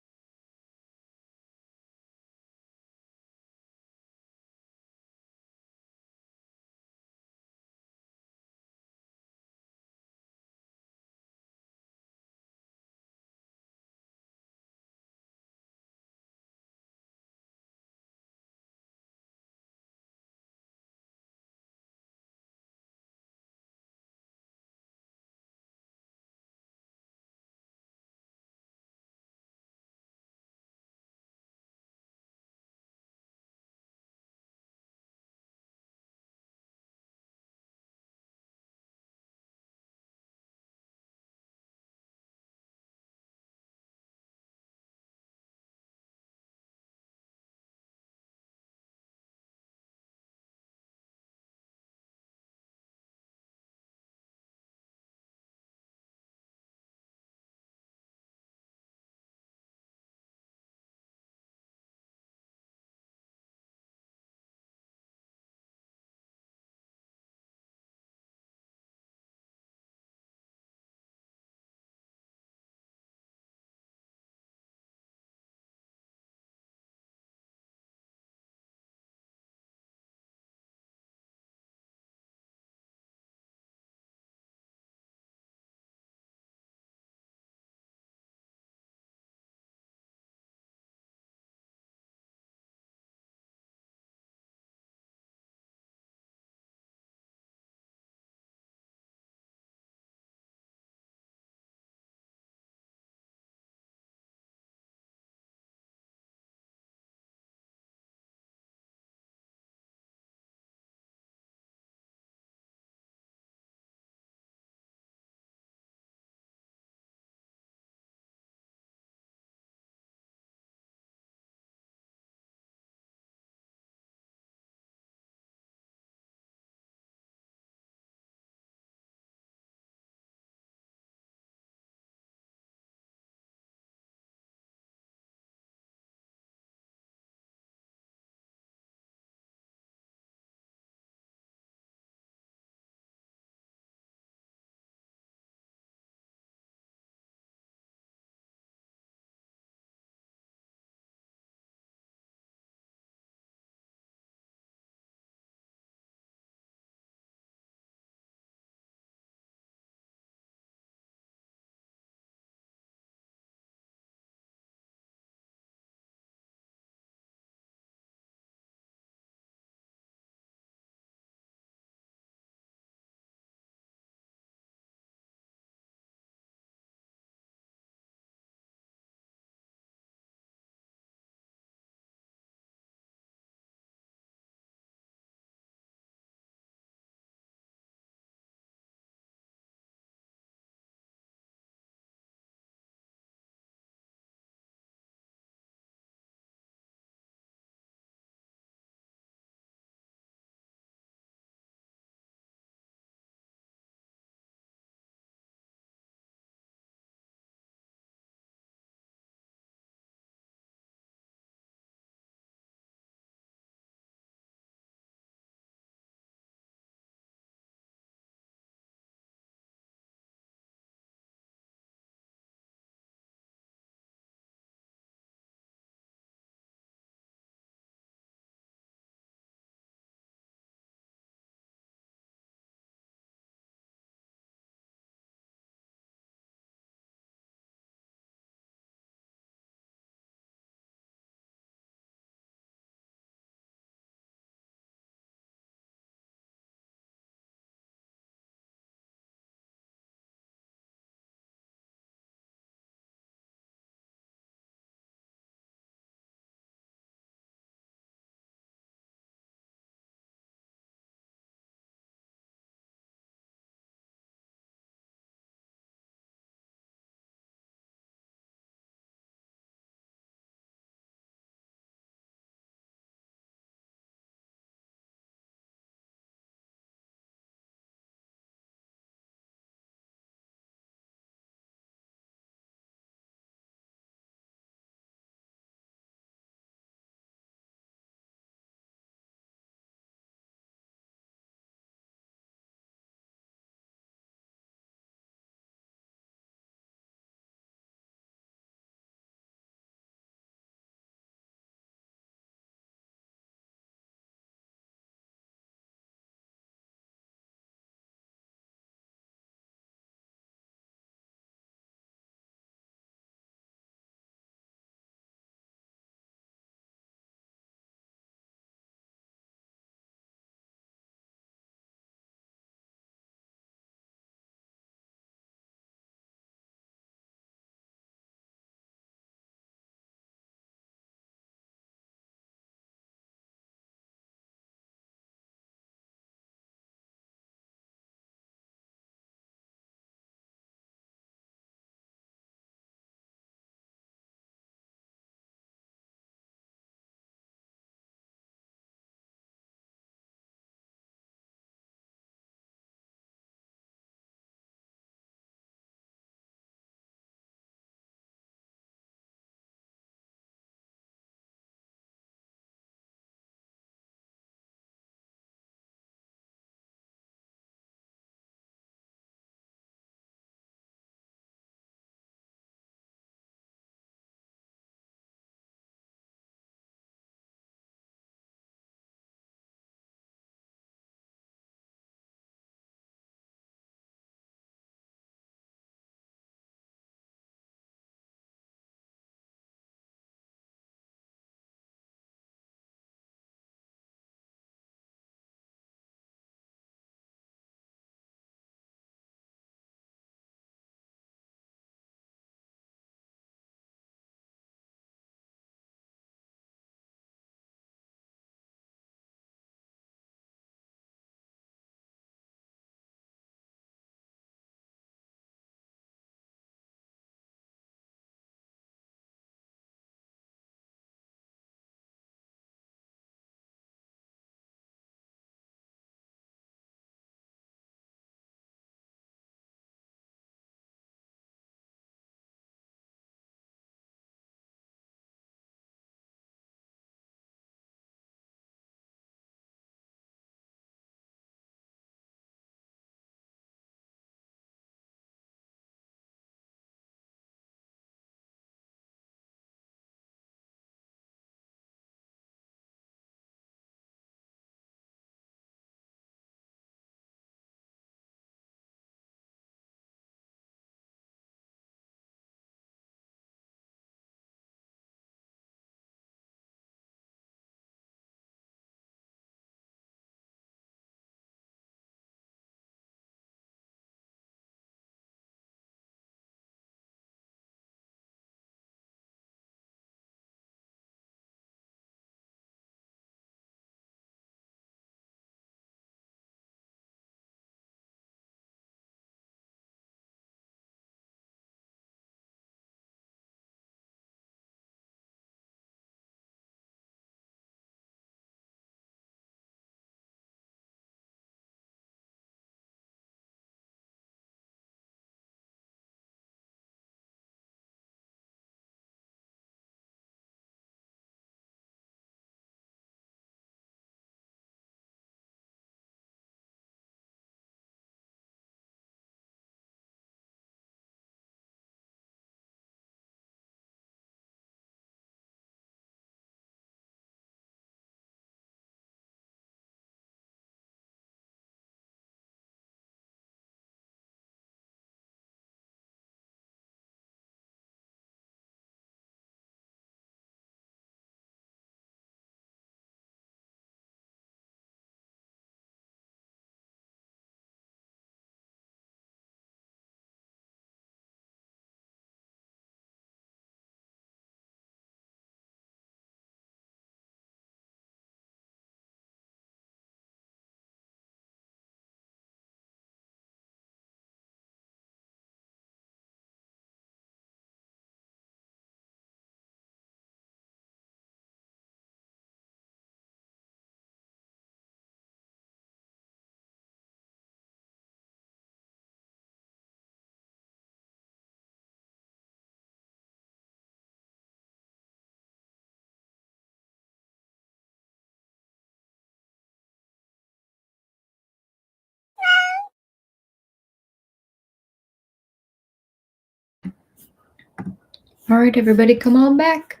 All right, everybody, come on back.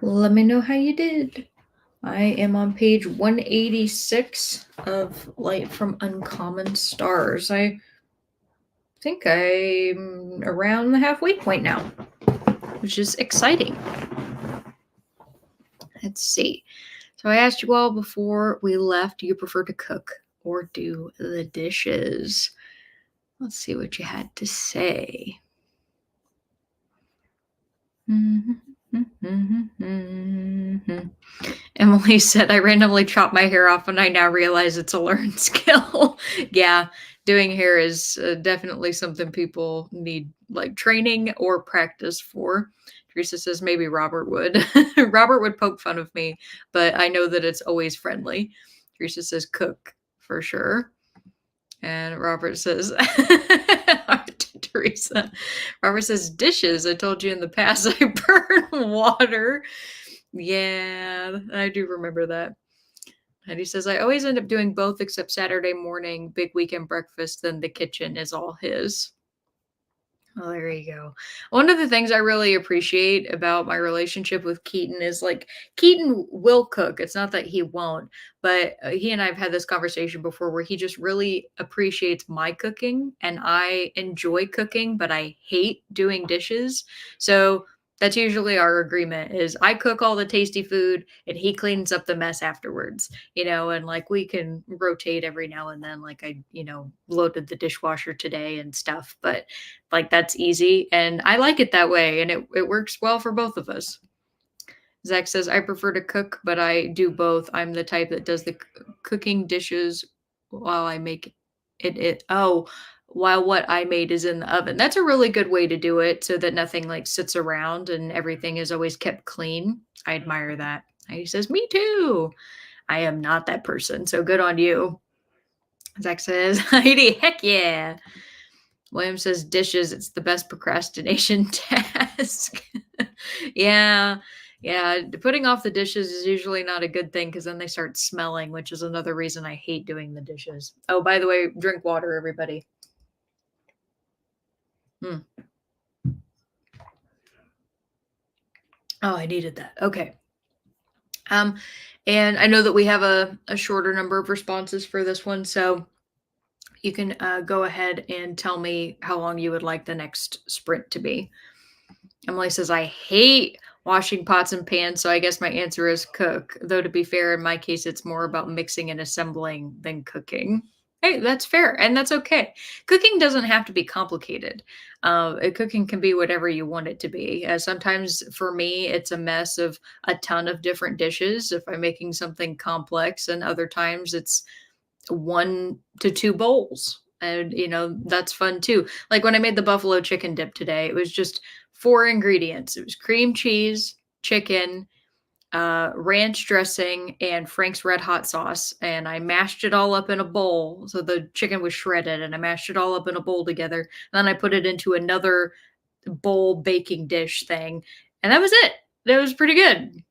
Let me know how you did. I am on page 186 of Light from Uncommon Stars. I think I'm around the halfway point now, which is exciting. Let's see. So I asked you all before we left, do you prefer to cook or do the dishes? Let's see what you had to say. Emily said, I randomly chop my hair off and I now realize it's a learned skill. Yeah, doing hair is definitely something people need like training or practice for. Teresa says maybe Robert would. Robert would poke fun of me, but I know that it's always friendly. Teresa says cook for sure. And Robert says, Teresa, Robert says dishes. I told you in the past I burn water. Yeah, I do remember that. And he says, I always end up doing both except Saturday morning, big weekend breakfast, then the kitchen is all his. Well, there you go. One of the things I really appreciate about my relationship with Keaton is like Keaton will cook. It's not that he won't, but he and I have had this conversation before where he just really appreciates my cooking and I enjoy cooking, but I hate doing dishes. So that's usually our agreement is I cook all the tasty food and he cleans up the mess afterwards, and like we can rotate every now and then. Like I, loaded the dishwasher today and stuff, but like that's easy. And I like it that way. And it works well for both of us. Zach says, I prefer to cook, but I do both. I'm the type that does the cooking dishes while I make while what I made is in the oven. That's a really good way to do it so that nothing like sits around and everything is always kept clean. I admire that. He says, me too. I am not that person. So good on you. Zach says, Heidi, heck yeah. William says dishes, it's the best procrastination task. Yeah. Yeah. Putting off the dishes is usually not a good thing because then they start smelling, which is another reason I hate doing the dishes. Oh, by the way, drink water, everybody. Hmm. Oh, I needed that. Okay. And I know that we have a shorter number of responses for this one. So you can go ahead and tell me how long you would like the next sprint to be. Emily says, I hate washing pots and pans, so I guess my answer is cook. Though to be fair, in my case, it's more about mixing and assembling than cooking. Hey, that's fair, and that's okay. Cooking doesn't have to be complicated. Cooking can be whatever you want it to be. Sometimes for me, it's a mess of a ton of different dishes if I'm making something complex, and other times it's 1 to 2 bowls. And, that's fun too. Like when I made the buffalo chicken dip today, it was just 4 ingredients. It was cream cheese, chicken, ranch dressing, and Frank's Red Hot sauce. And I mashed it all up in a bowl. So the chicken was shredded and I mashed it all up in a bowl together. And then I put it into another bowl baking dish thing. And that was it. That was pretty good.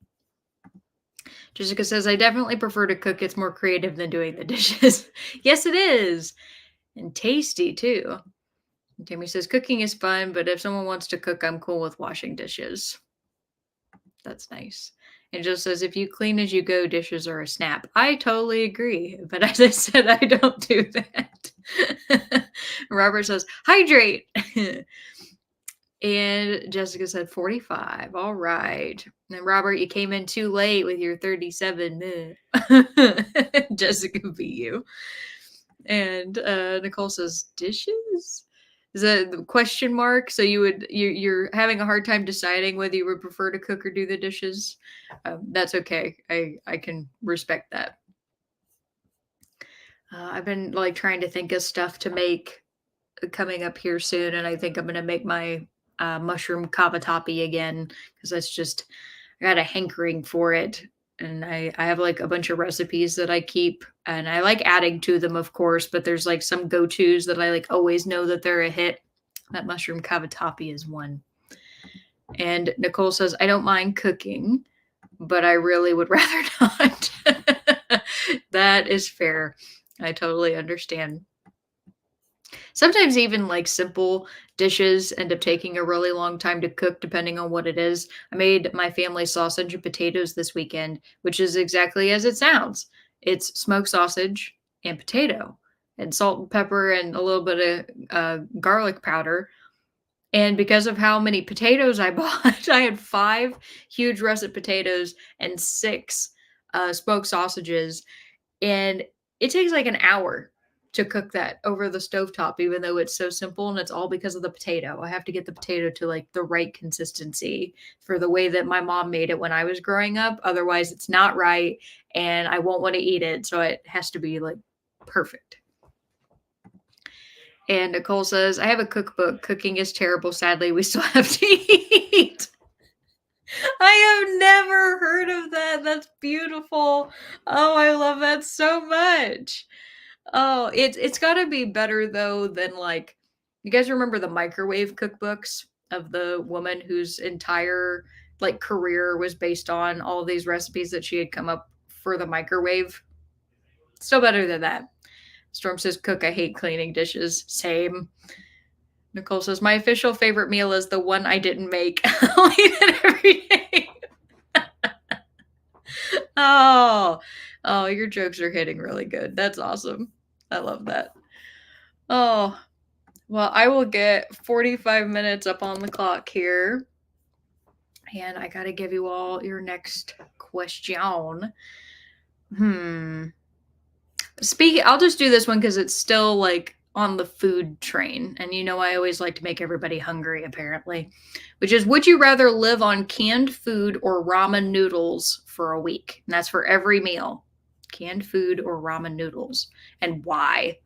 Jessica says, I definitely prefer to cook. It's more creative than doing the dishes. Yes, it is. And tasty too. Tammy says, cooking is fun, but if someone wants to cook, I'm cool with washing dishes. That's nice. And Jill says, if you clean as you go, dishes are a snap. I totally agree. But as I said, I don't do that. Robert says, hydrate. And Jessica said 45. All right. And Robert, you came in too late with your 37. Jessica beat you. And Nicole says dishes. Is that the question mark? So you're having a hard time deciding whether you would prefer to cook or do the dishes. That's okay. I can respect that. I've been like trying to think of stuff to make coming up here soon, and I think I'm gonna make my mushroom cavatappi again because that's just I got a hankering for it. And I have like a bunch of recipes that I keep and I like adding to them, of course, but there's like some go-tos that I like always know that they're a hit. That mushroom cavatappi is one. And Nicole says, I don't mind cooking, but I really would rather not. That is fair. I totally understand. Sometimes even like simple dishes end up taking a really long time to cook depending on what it is. I made my family sausage and potatoes this weekend, which is exactly as it sounds. It's smoked sausage and potato and salt and pepper and a little bit of garlic powder. And because of how many potatoes I bought, I had 5 huge russet potatoes and 6 smoked sausages, and it takes like an hour to cook that over the stovetop, even though it's so simple, and it's all because of the potato. I have to get the potato to like the right consistency for the way that my mom made it when I was growing up. Otherwise, it's not right and I won't want to eat it. So it has to be like perfect. And Nicole says, I have a cookbook. Cooking is terrible. Sadly, we still have to eat. I have never heard of that. That's beautiful. Oh, I love that so much. Oh, it's gotta be better though than like you guys remember the microwave cookbooks of the woman whose entire like career was based on all these recipes that she had come up for the microwave? Still better than that. Storm says, cook, I hate cleaning dishes. Same. Nicole says, my official favorite meal is the one I didn't make. I'll eat it every day. Oh, oh, your jokes are hitting really good. That's awesome. I love that. Oh, well, I will get 45 minutes up on the clock here. And I got to give you all your next question. Hmm. Speaking, I'll just do this one because it's still like on the food train. And you know, I always like to make everybody hungry, apparently, which is would you rather live on canned food or ramen noodles for a week? And that's for every meal. Canned food or ramen noodles. And why?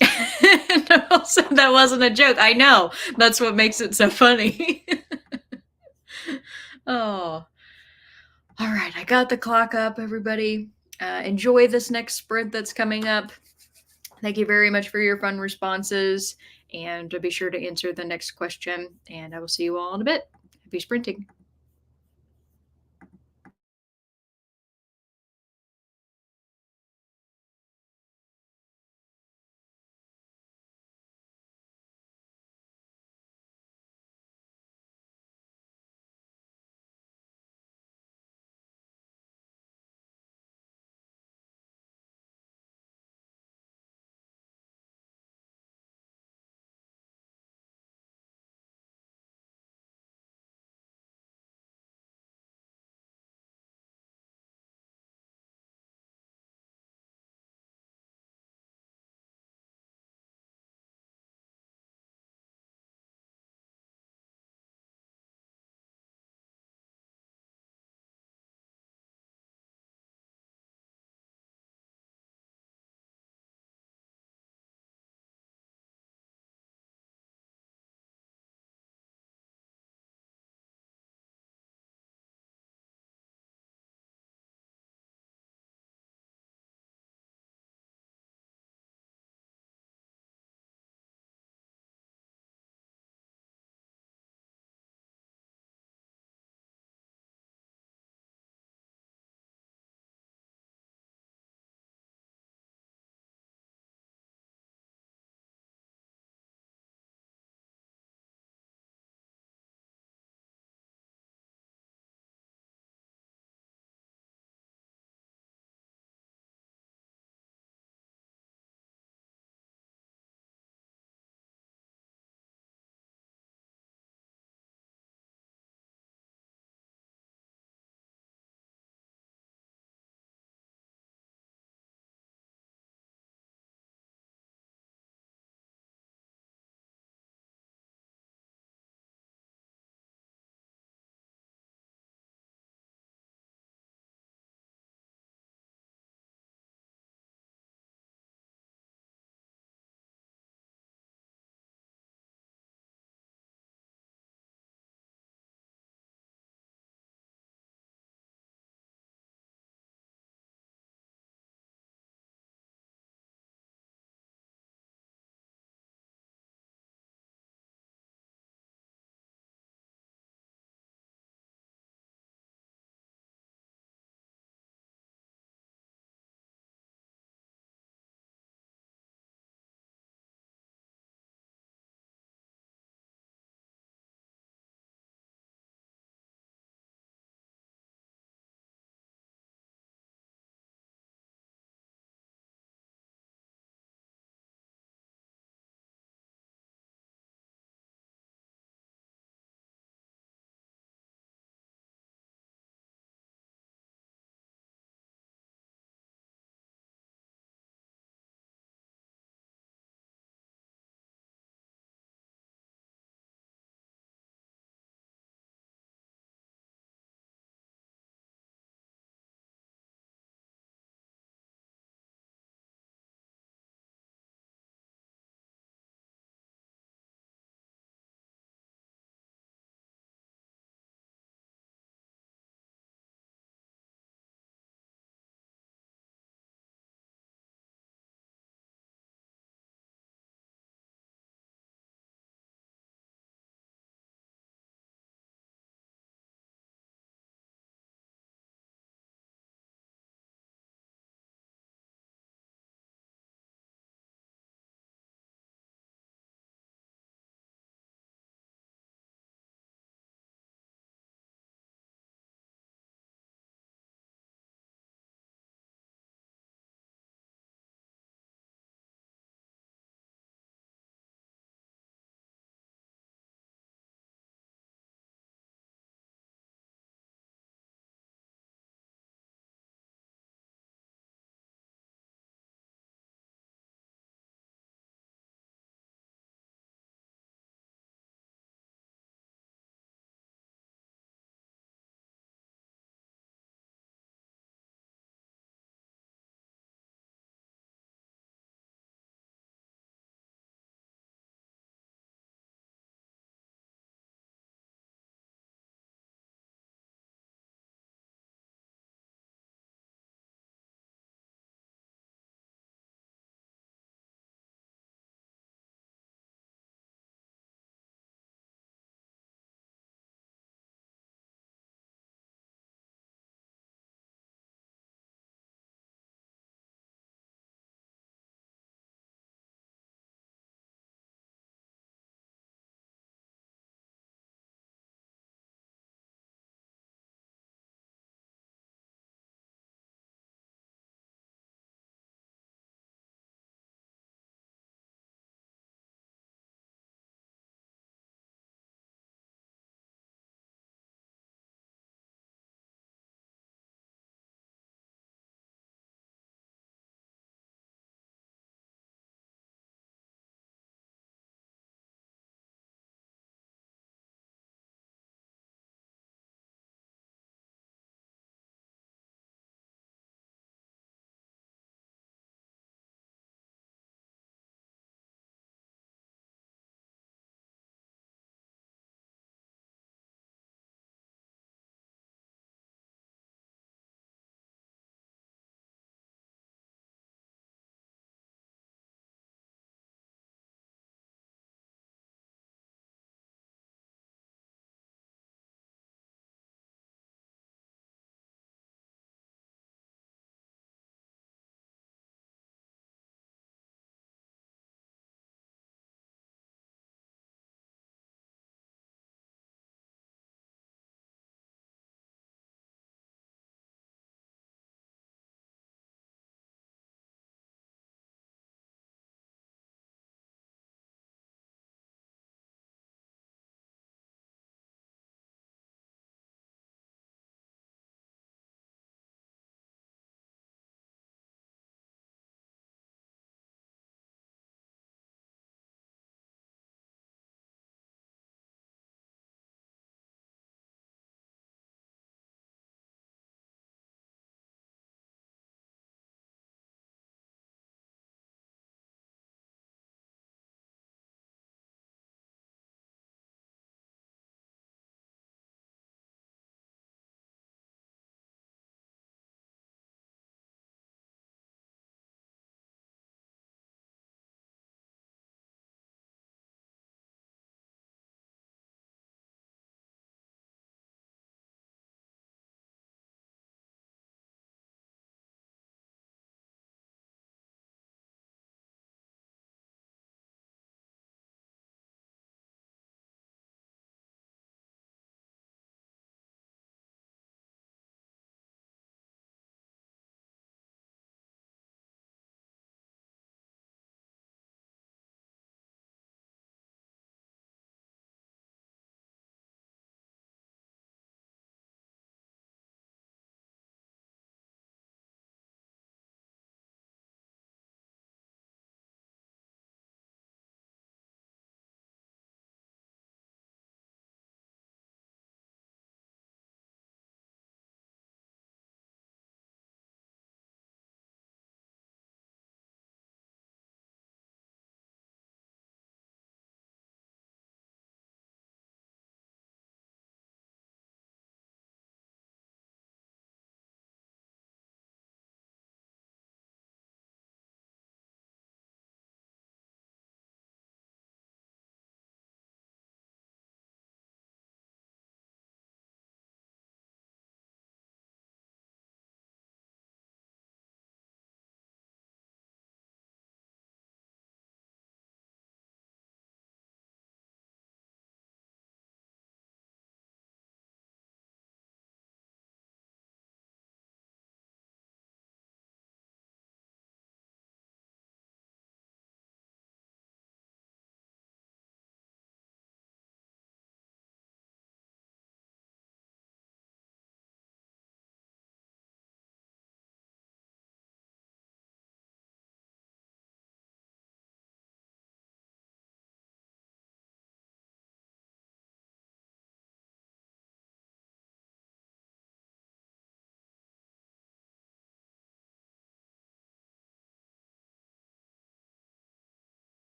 No, so that wasn't a joke. I know. That's what makes it so funny. Oh, all right. I got the clock up, everybody. Enjoy this next sprint that's coming up. Thank you very much for your fun responses. And be sure to answer the next question. And I will see you all in a bit. Happy sprinting.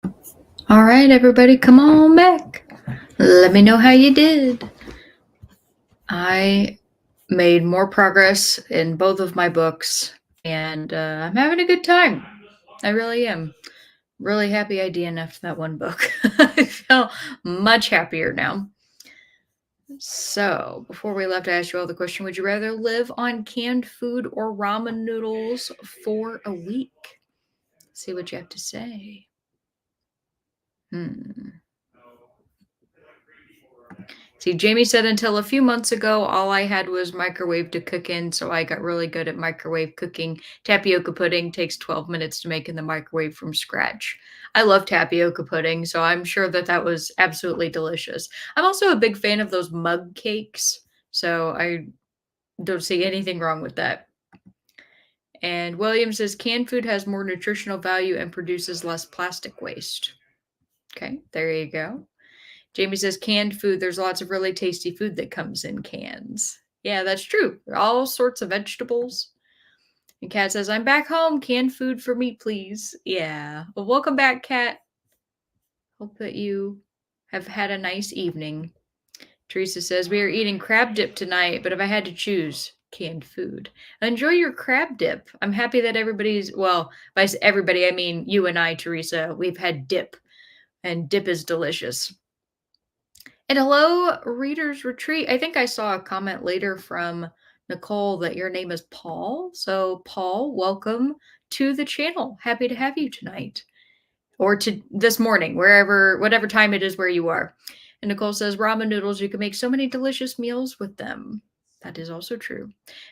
All right, everybody, come on back. Let me know how you did. I made more progress in both of my books, and I'm having a good time. I really am. Really happy I DNF'd that one book. I feel much happier now. So, before we left, I asked you all the question: would you rather live on canned food or ramen noodles for a week? See what you have to say. See, Jamie said until a few months ago, all I had was microwave to cook in, so I got really good at microwave cooking. Tapioca pudding takes 12 minutes to make in the microwave from scratch. I love tapioca pudding, so I'm sure that that was absolutely delicious. I'm also a big fan of those mug cakes, so I don't see anything wrong with that. And William says canned food has more nutritional value and produces less plastic waste. Okay, there you go. Jamie says canned food, there's lots of really tasty food that comes in cans. Yeah, that's true. All sorts of vegetables. And Kat says, I'm back home. Canned food for me, please. Yeah. Well, welcome back, Kat. Hope that you have had a nice evening. Teresa says, we are eating crab dip tonight, but if I had to choose, canned food. Enjoy your crab dip. I'm happy that everybody's, well, by everybody, I mean you and I, Teresa, we've had dip, and dip is delicious. And hello, Readers Retreat. I think I saw a comment later from Nicole that your name is Paul. So, Paul, welcome to the channel. Happy to have you tonight or to this morning, wherever, whatever time it is where you are. And Nicole says, ramen noodles, you can make so many delicious meals with them. That is also true.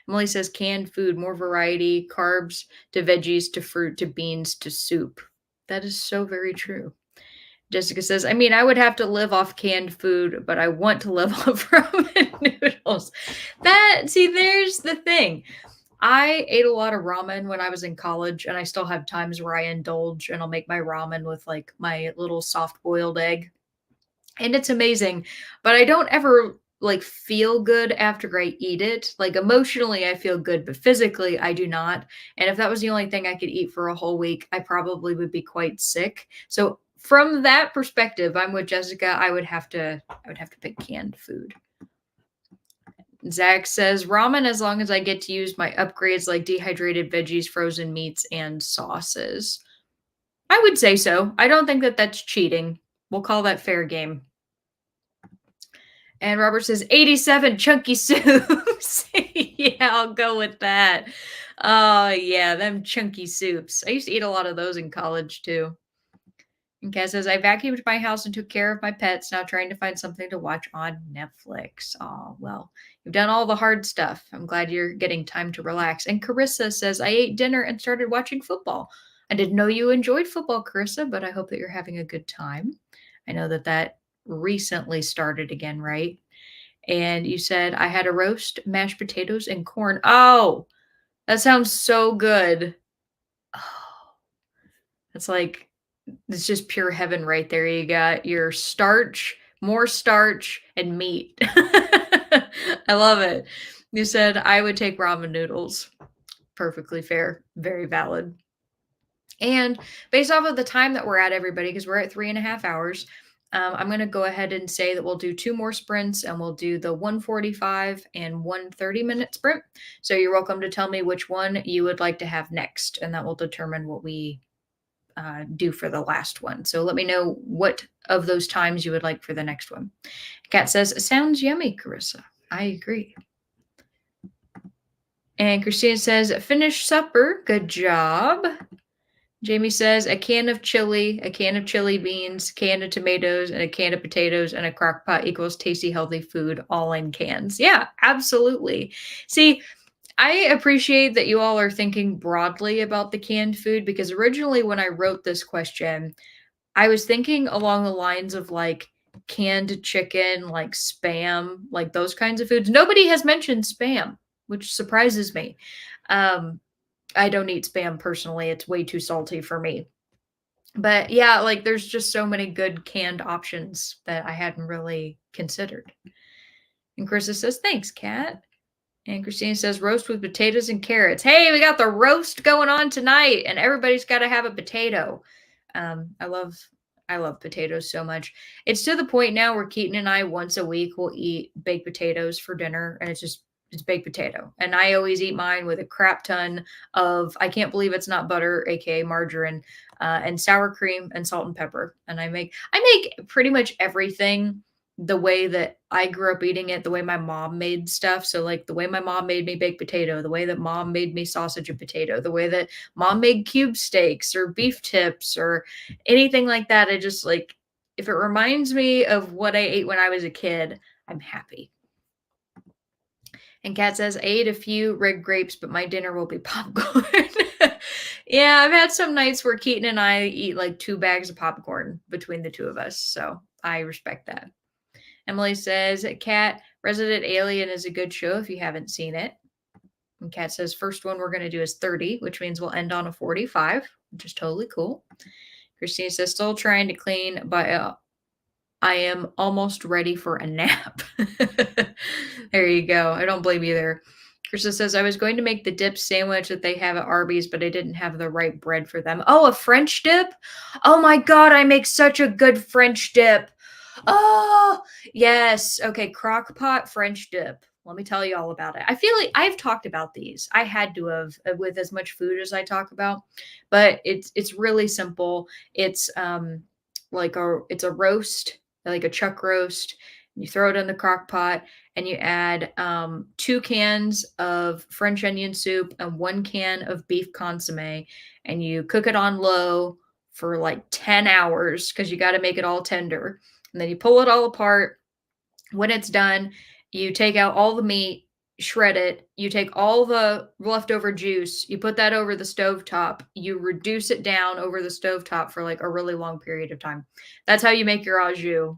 Emily says, canned food, more variety, carbs to veggies to fruit to beans to soup. That is so very true. Jessica says, I mean, I would have to live off canned food, but I want to live off ramen noodles. See, there's the thing. I ate a lot of ramen when I was in college, and I still have times where I indulge and I'll make my ramen with like my little soft boiled egg. And it's amazing, but I don't ever like feel good after I eat it. Like emotionally, I feel good, but physically, I do not. And if that was the only thing I could eat for a whole week, I probably would be quite sick. So from that perspective, I'm with Jessica. I would have to pick canned food. Zach says ramen as long as I get to use my upgrades like dehydrated veggies, frozen meats, and sauces. I would say so. I don't think that that's cheating. We'll call that fair game. And Robert says 87 chunky soups. Yeah, I'll go with that. Oh, yeah, them chunky soups. I used to eat a lot of those in college too. And Kaz says, I vacuumed my house and took care of my pets, now trying to find something to watch on Netflix. Oh, well, you've done all the hard stuff. I'm glad you're getting time to relax. And Carissa says, I ate dinner and started watching football. I didn't know you enjoyed football, Carissa, but I hope that you're having a good time. I know that that recently started again, right? And you said, I had a roast, mashed potatoes, and corn. Oh, that sounds so good. Oh, that's like, it's just pure heaven right there. You got your starch, more starch, and meat. I love it. You said, I would take ramen noodles. Perfectly fair. Very valid. And based off of the time that we're at, everybody, because we're at 3.5 hours, I'm going to go ahead and say that we'll do 2 more sprints and we'll do the 145 and 130-minute sprint. So you're welcome to tell me which one you would like to have next, and that will determine what we do for the last one. So let me know what of those times you would like for the next one. Kat says, sounds yummy, Carissa. I agree. And Christina says, finish supper. Good job. Jamie says a can of chili, a can of chili beans, can of tomatoes, and a can of potatoes and a crock pot equals tasty, healthy food all in cans. Yeah, absolutely. See, I appreciate that you all are thinking broadly about the canned food because originally when I wrote this question, I was thinking along the lines of like canned chicken, like Spam, like those kinds of foods. Nobody has mentioned Spam, which surprises me. I don't eat Spam personally. It's way too salty for me. But yeah, like there's just so many good canned options that I hadn't really considered. And Krista says, thanks, Kat. And Christina says, roast with potatoes and carrots. Hey, we got the roast going on tonight, and everybody's got to have a potato. I love I love potatoes so much. It's to the point now where Keaton and I once a week will eat baked potatoes for dinner, and it's baked potato. And I always eat mine with a crap ton of I can't believe it's not butter, aka margarine, and sour cream and salt and pepper. And I make pretty much everything the way that I grew up eating it, the way my mom made stuff. So like the way my mom made me baked potato, the way that mom made me sausage and potato, the way that mom made cube steaks or beef tips or anything like that. I just like if it reminds me of what I ate when I was a kid, I'm happy. And Kat says, I ate a few red grapes, but my dinner will be popcorn. Yeah, I've had some nights where Keaton and I eat like 2 bags of popcorn between the two of us. So I respect that. Emily says, Kat, Resident Alien is a good show if you haven't seen it. And Kat says, first one we're going to do is 30, which means we'll end on a 45, which is totally cool. Christine says, still trying to clean, but I am almost ready for a nap. There you go. I don't blame you there. Krista says, I was going to make the dip sandwich that they have at Arby's, but I didn't have the right bread for them. Oh, a French dip? Oh my God, I make such a good French dip. Oh, yes. Okay, crock pot French dip. Let me tell you all about it. I feel like I've talked about these. I had to have with as much food as I talk about, but it's really simple. It's it's a roast, like a chuck roast. You throw it in the crock pot and you add 2 cans of French onion soup and 1 can of beef consomme, and you cook it on low for like 10 hours because you got to make it all tender. And then you pull it all apart. When it's done, you take out all the meat, shred it. You take all the leftover juice, you put that over the stovetop. You reduce it down over the stovetop for like a really long period of time. That's how you make your au jus.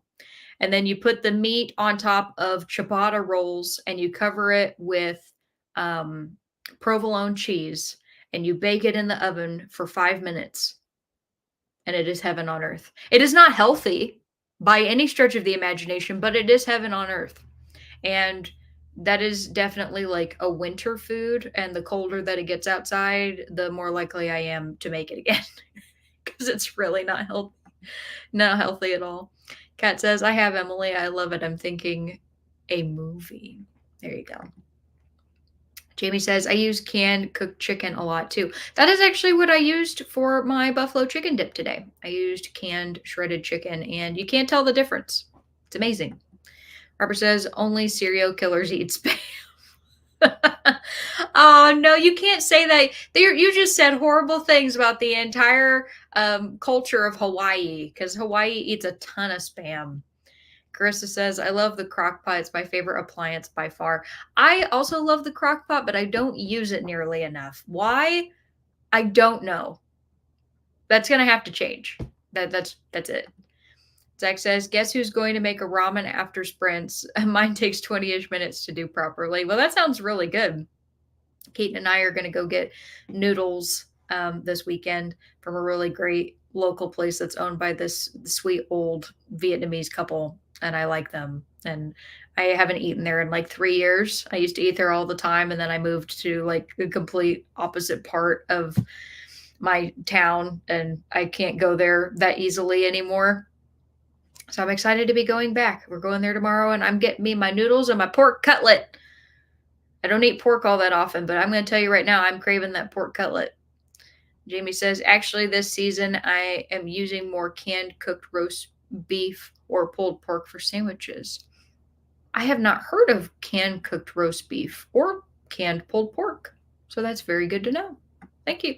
And then you put the meat on top of ciabatta rolls and you cover it with provolone cheese and you bake it in the oven for 5 minutes. And it is heaven on earth. It is not healthy by any stretch of the imagination, but it is heaven on earth. And that is definitely like a winter food. And the colder that it gets outside, the more likely I am to make it again because it's really not healthy. Not healthy at all. Kat says, I have Emily. I love it. I'm thinking a movie. There you go. Jamie says, I use canned cooked chicken a lot too. That is actually what I used for my buffalo chicken dip today. I used canned shredded chicken, and you can't tell the difference. It's amazing. Harper says, only serial killers eat spam. Oh, no, you can't say that. You just said horrible things about the entire culture of Hawaii because Hawaii eats a ton of spam. Carissa says, I love the crock pot. It's my favorite appliance by far. I also love the crock pot, but I don't use it nearly enough. Why? I don't know. That's going to have to change. That's it. Zach says, guess who's going to make a ramen after sprints? Mine takes 20-ish minutes to do properly. Well, that sounds really good. Keaton and I are going to go get noodles this weekend from a really great local place that's owned by this sweet old Vietnamese couple, and I like them. And I haven't eaten there in like 3 years. I used to eat there all the time, and then I moved to like the complete opposite part of my town, and I can't go there that easily anymore. So I'm excited to be going back. We're going there tomorrow, and I'm getting me my noodles and my pork cutlet. I don't eat pork all that often, but I'm going to tell you right now, I'm craving that pork cutlet. Jamie says, actually, this season I am using more canned cooked roast beef or pulled pork for sandwiches. I have not heard of canned cooked roast beef or canned pulled pork. So that's very good to know. Thank you.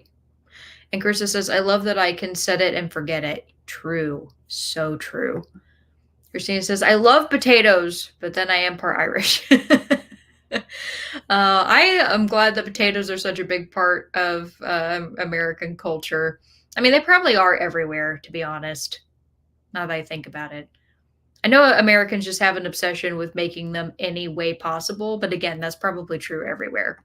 And Krista says, I love that I can set it and forget it. True. So true. Christina says, I love potatoes, but then I am part Irish. I am glad that potatoes are such a big part of American culture. I mean, they probably are everywhere, to be honest, now that I think about it. I know Americans just have an obsession with making them any way possible, but again, that's probably true everywhere.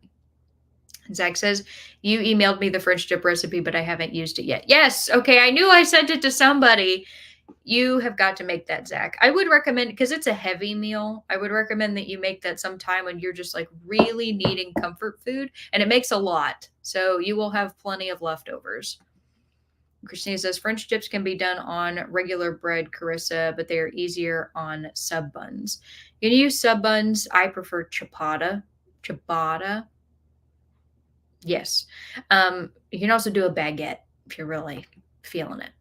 Zach says, you emailed me the French dip recipe, but I haven't used it yet. Yes. Okay. I knew I sent it to somebody. You have got to make that, Zach. I would recommend, because it's a heavy meal, I would recommend that you make that sometime when you're just like really needing comfort food, and it makes a lot. So you will have plenty of leftovers. Christina says French dips can be done on regular bread, Carissa, but they are easier on sub buns. You can use sub buns. I prefer ciabatta. Ciabatta. Yes. You can also do a baguette if you're really feeling it.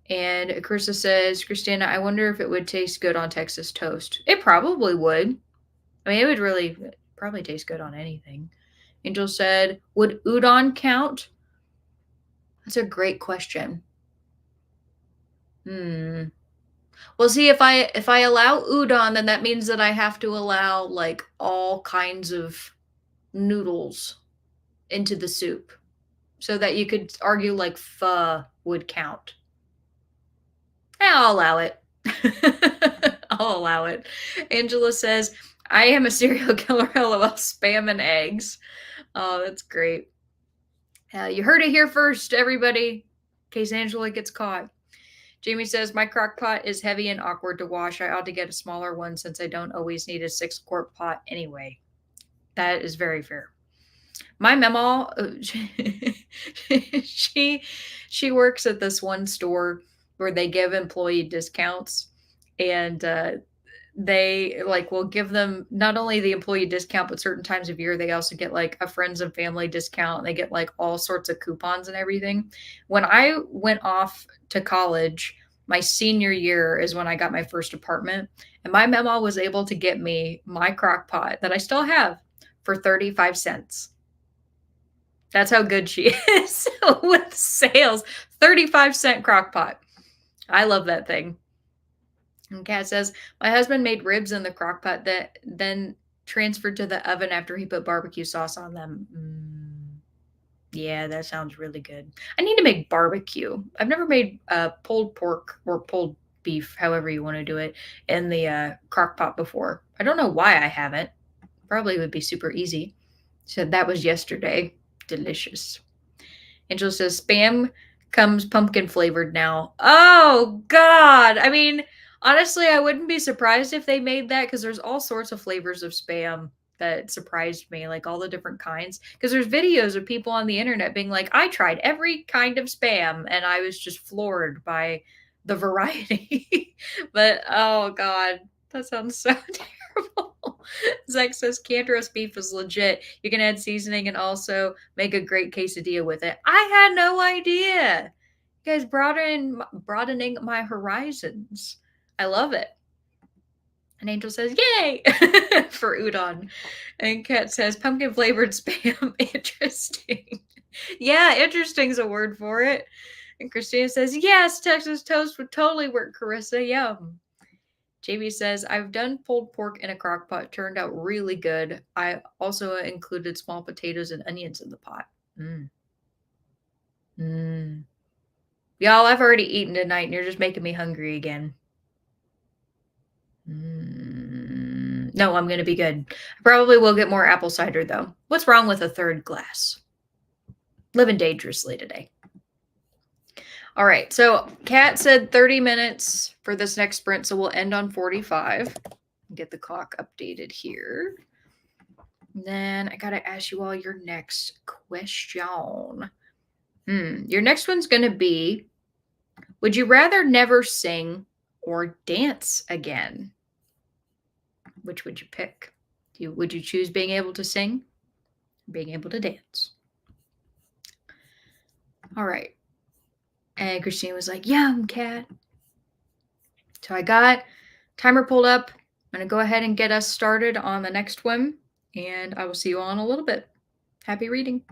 And Carissa says, Christina, I wonder if it would taste good on Texas toast. It probably would. I mean, it would really probably taste good on anything. Angel said, would udon count? That's a great question. Hmm. Well, see, if I allow udon, then that means that I have to allow like all kinds of noodles into the soup, so that you could argue like pho would count. Yeah, I'll allow it. I'll allow it. Angela says, I am a serial killer, lol, spam and eggs. Oh, that's great. You heard it here first, everybody, in case Angela gets caught. Jamie says, my crock pot is heavy and awkward to wash. I ought to get a smaller one since I don't always need a 6-quart pot anyway. That is very fair. My memo, she works at this one store where they give employee discounts, and they like will give them not only the employee discount, but certain times of year they also get like a friends and family discount, and they get like all sorts of coupons and everything. When I went off to college, my senior year is when I got my first apartment, and my memo was able to get me my crock pot that I still have for 35 cents. That's how good she is with sales. 35-cent crock pot. I love that thing. And Kat says, my husband made ribs in the crock pot that then transferred to the oven after he put barbecue sauce on them. Yeah, that sounds really good. I need to make barbecue. I've never made pulled pork or pulled beef, however you want to do it, in the crock pot before. I don't know why I haven't. Probably would be super easy. So that was yesterday. Delicious. Angela says spam comes pumpkin flavored now. Oh God. I mean, honestly, I wouldn't be surprised if they made that because there's all sorts of flavors of spam that surprised me, like all the different kinds. Because there's videos of people on the internet being like, I tried every kind of spam, and I was just floored by the variety. But oh God, that sounds so terrible. Zach says canned roast beef is legit. You can add seasoning and also make a great quesadilla with it. I had no idea. You guys broadening my horizons. I love it. And Angel says, yay for udon. And Kat says, pumpkin flavored spam. Interesting. Yeah, interesting is a word for it. And Christina says, yes, Texas toast would totally work, Carissa. Yum. Jamie says, I've done pulled pork in a crock pot. Turned out really good. I also included small potatoes and onions in the pot. Mm. Mm. Y'all, I've already eaten tonight and you're just making me hungry again. No, I'm going to be good. I probably will get more apple cider, though. What's wrong with a third glass? Living dangerously today. All right. So Kat said 30 minutes for this next sprint. So we'll end on 45. Get the clock updated here. Then I got to ask you all your next question. Your next one's going to be, would you rather never sing or dance again? Which would you pick? Would you choose being able to sing, being able to dance? All right. And Christine was like, yum, Kat. So I got timer pulled up. I'm going to go ahead and get us started on the next one. And I will see you all in a little bit. Happy reading.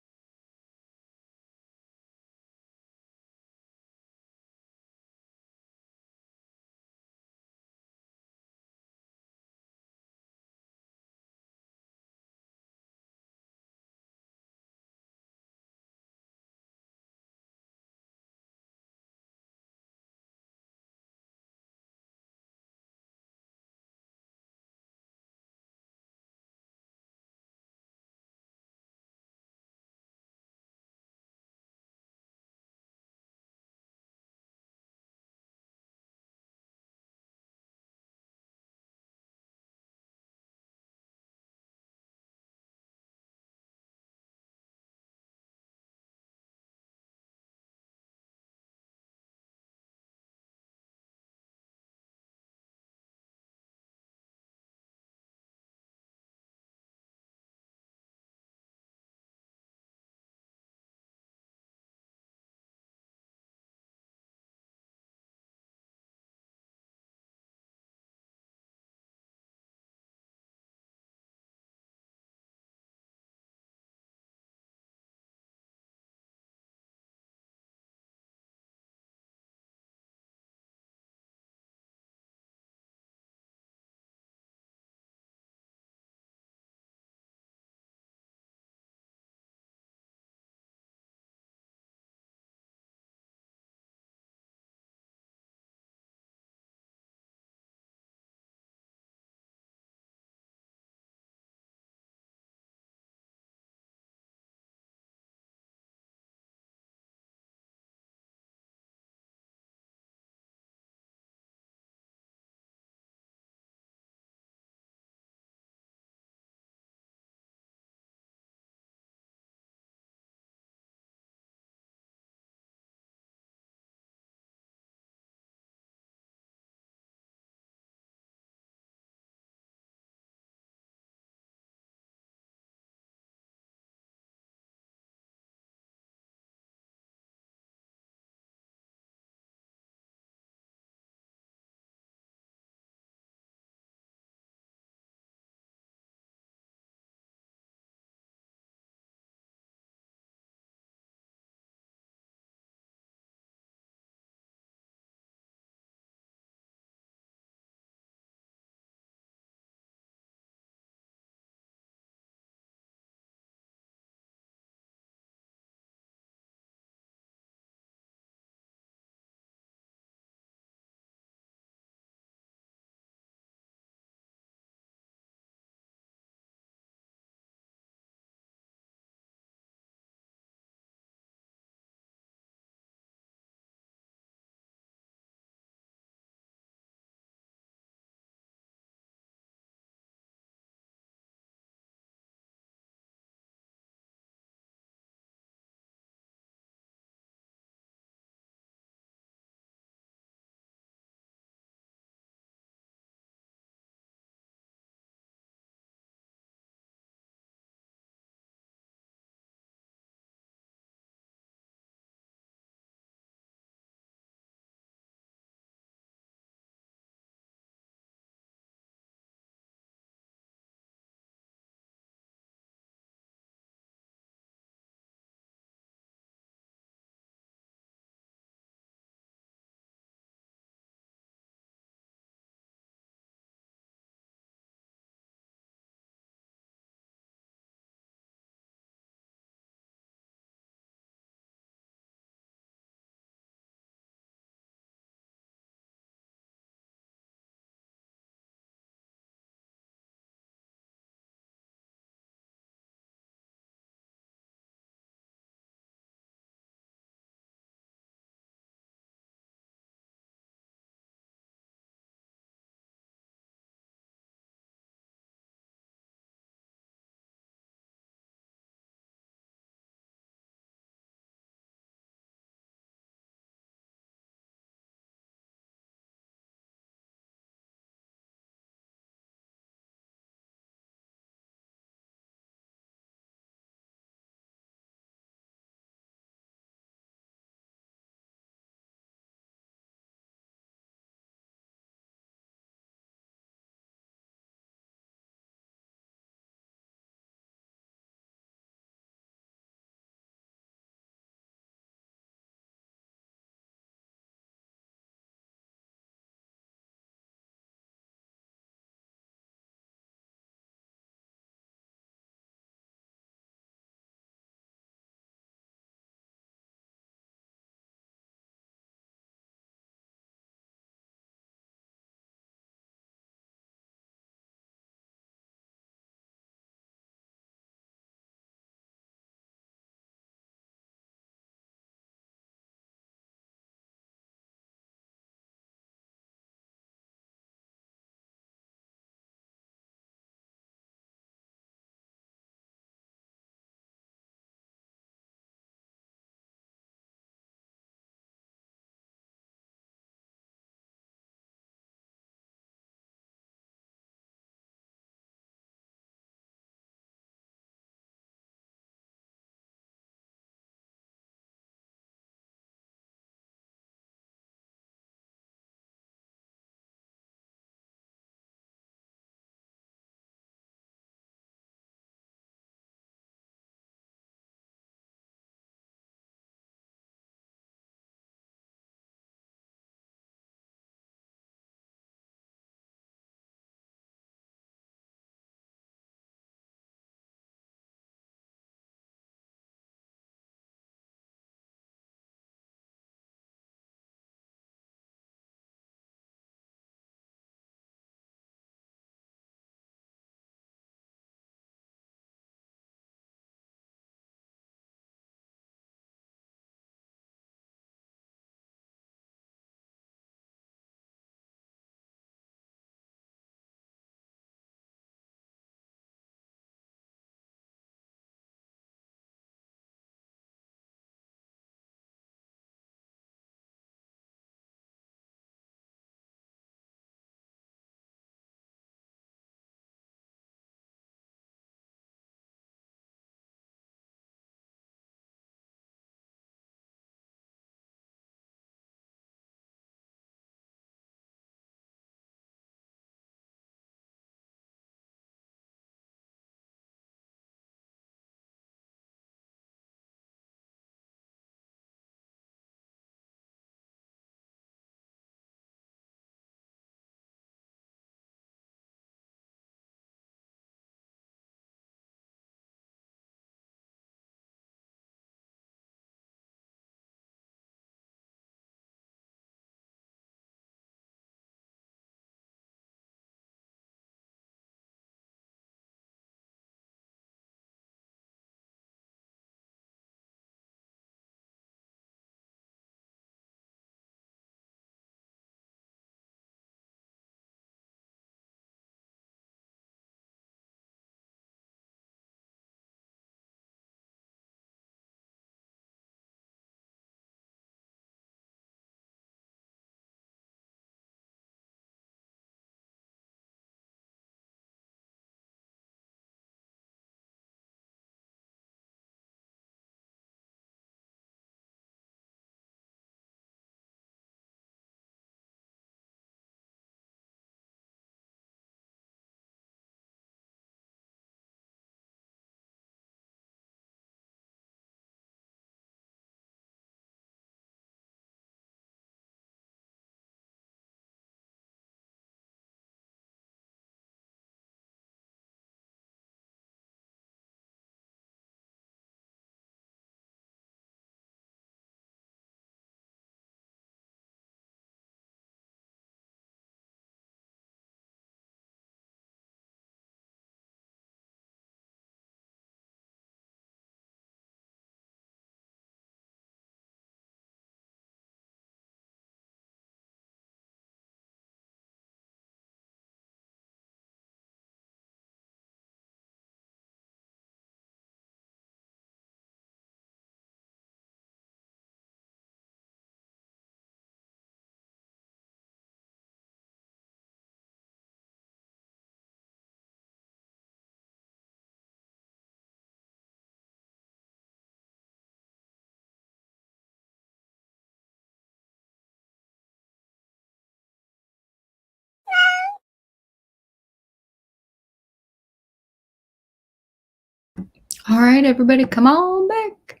All right, everybody, come on back.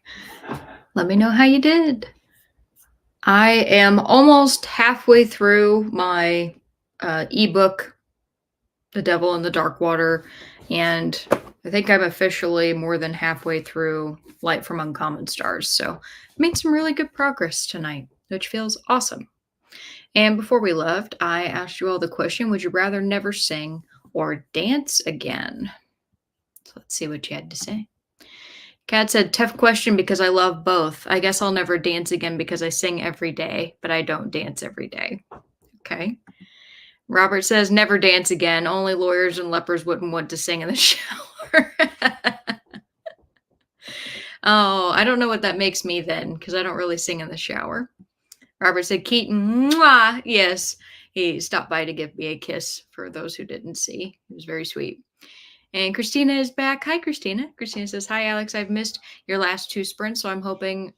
Let me know how you did. I am almost halfway through my ebook, The Devil in the Dark Water, and I think I'm officially more than halfway through Light from Uncommon Stars. So I made some really good progress tonight, which feels awesome. And before we left, I asked you all the question, would you rather never sing or dance again? So let's see what you had to say. Kat said, tough question because I love both. I guess I'll never dance again because I sing every day, but I don't dance every day. Okay. Robert says, never dance again. Only lawyers and lepers wouldn't want to sing in the shower. Oh, I don't know what that makes me then because I don't really sing in the shower. Robert said, Keaton, mwah. Yes, he stopped by to give me a kiss for those who didn't see. It was very sweet. And Christina is back. Hi, Christina. Christina says, hi, Alex. I've missed your last two sprints, so I'm hoping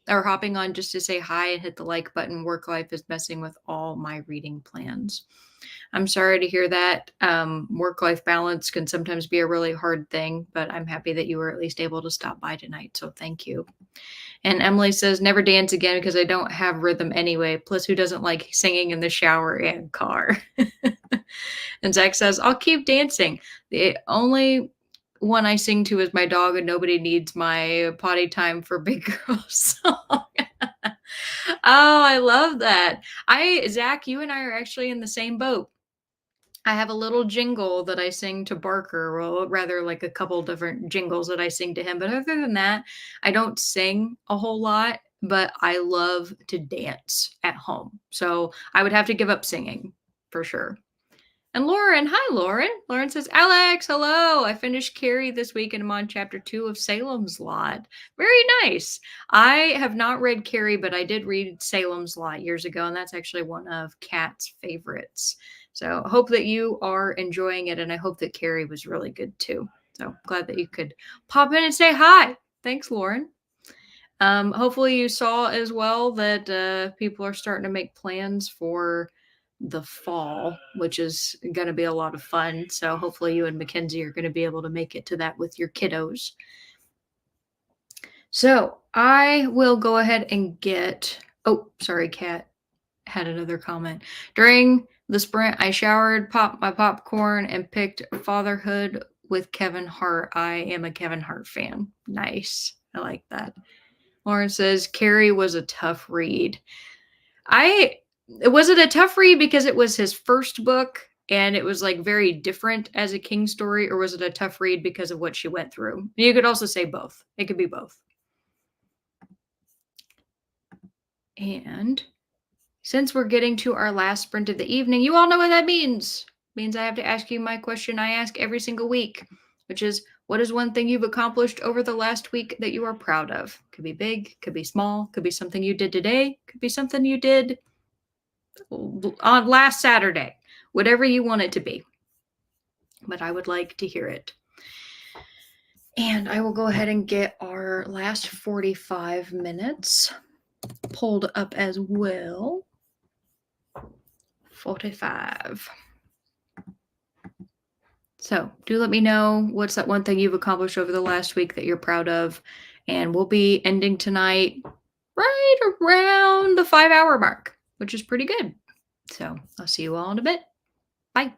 or hopping on just to say hi and hit the like button. Work life is messing with all my reading plans. I'm sorry to hear that. Work life balance can sometimes be a really hard thing, but I'm happy that you were at least able to stop by tonight. So thank you. And Emily says, never dance again because I don't have rhythm anyway. Plus, who doesn't like singing in the shower and car? And Zach says, I'll keep dancing. The only one I sing to is my dog, and nobody needs my potty time for big girl song. Oh, I love that. Zach, you and I are actually in the same boat. I have a little jingle that I sing to Barker, or rather like a couple different jingles that I sing to him. But other than that, I don't sing a whole lot, but I love to dance at home. So I would have to give up singing for sure. And Lauren, hi Lauren. Lauren says, Alex, hello. I finished Carrie this week and I'm on chapter 2 of Salem's Lot. Very nice. I have not read Carrie, but I did read Salem's Lot years ago, and that's actually one of Kat's favorites. So I hope that you are enjoying it, and I hope that Carrie was really good too. So glad that you could pop in and say hi. Thanks, Lauren. Hopefully you saw as well that people are starting to make plans for the fall, which is going to be a lot of fun. So hopefully you and Mackenzie are going to be able to make it to that with your kiddos. So I will go ahead and get. Oh, sorry, Kat had another comment. During the sprint, I showered, popped my popcorn, and picked Fatherhood with Kevin Hart. I am a Kevin Hart fan. Nice. I like that. Lauren says Carrie was a tough read. I Was it a tough read because it was his first book and it was like very different as a King story, or was it a tough read because of what she went through? You could also say both. It could be both. And since we're getting to our last sprint of the evening, you all know what that means. It means I have to ask you my question I ask every single week, which is, what is one thing you've accomplished over the last week that you are proud of? Could be big, could be small, could be something you did today, could be something you did on last Saturday, whatever you want it to be. But I would like to hear it. And I will go ahead and get our last 45 minutes pulled up as well. 45. So do let me know what's that one thing you've accomplished over the last week that you're proud of. And we'll be ending tonight right around the 5-hour mark, which is pretty good. So I'll see you all in a bit. Bye.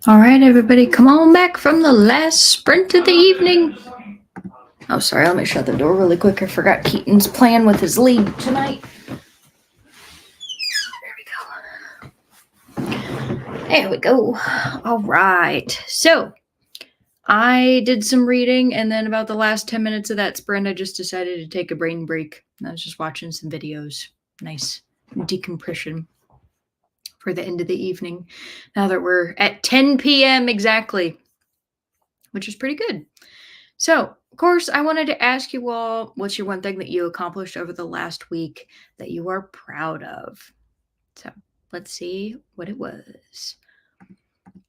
All right, everybody, come on back from the last sprint of the evening. Oh, sorry, let me shut the door really quick. I forgot Keaton's playing with his lead tonight. There we go. All right. So I did some reading, and then about the last 10 minutes of that sprint, I just decided to take a brain break. I was just watching some videos. Nice decompression for the end of the evening. Now that we're at 10 p.m. exactly, which is pretty good. So, of course, I wanted to ask you all, what's your one thing that you accomplished over the last week that you are proud of? So, let's see what it was.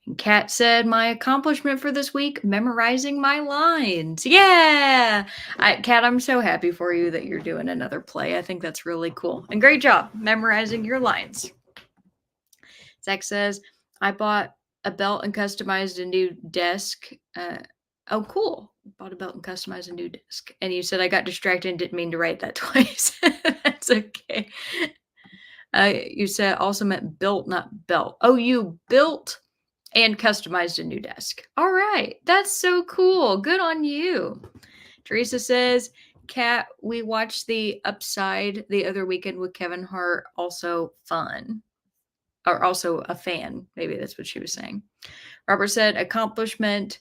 And Kat said, my accomplishment for this week, memorizing my lines. Yeah. Kat, I'm so happy for you that you're doing another play. I think that's really cool. And great job memorizing your lines. Zach says, I bought a belt and customized a new desk. Oh, cool. Bought a belt and customized a new desk. And you said I got distracted and didn't mean to write that twice. That's okay. You said also meant built, not belt. Oh, you built and customized a new desk. All right. That's so cool. Good on you. Teresa says, Kat, we watched The Upside the other weekend with Kevin Hart. Also fun. Or also a fan. Maybe that's what she was saying. Robert said, accomplishment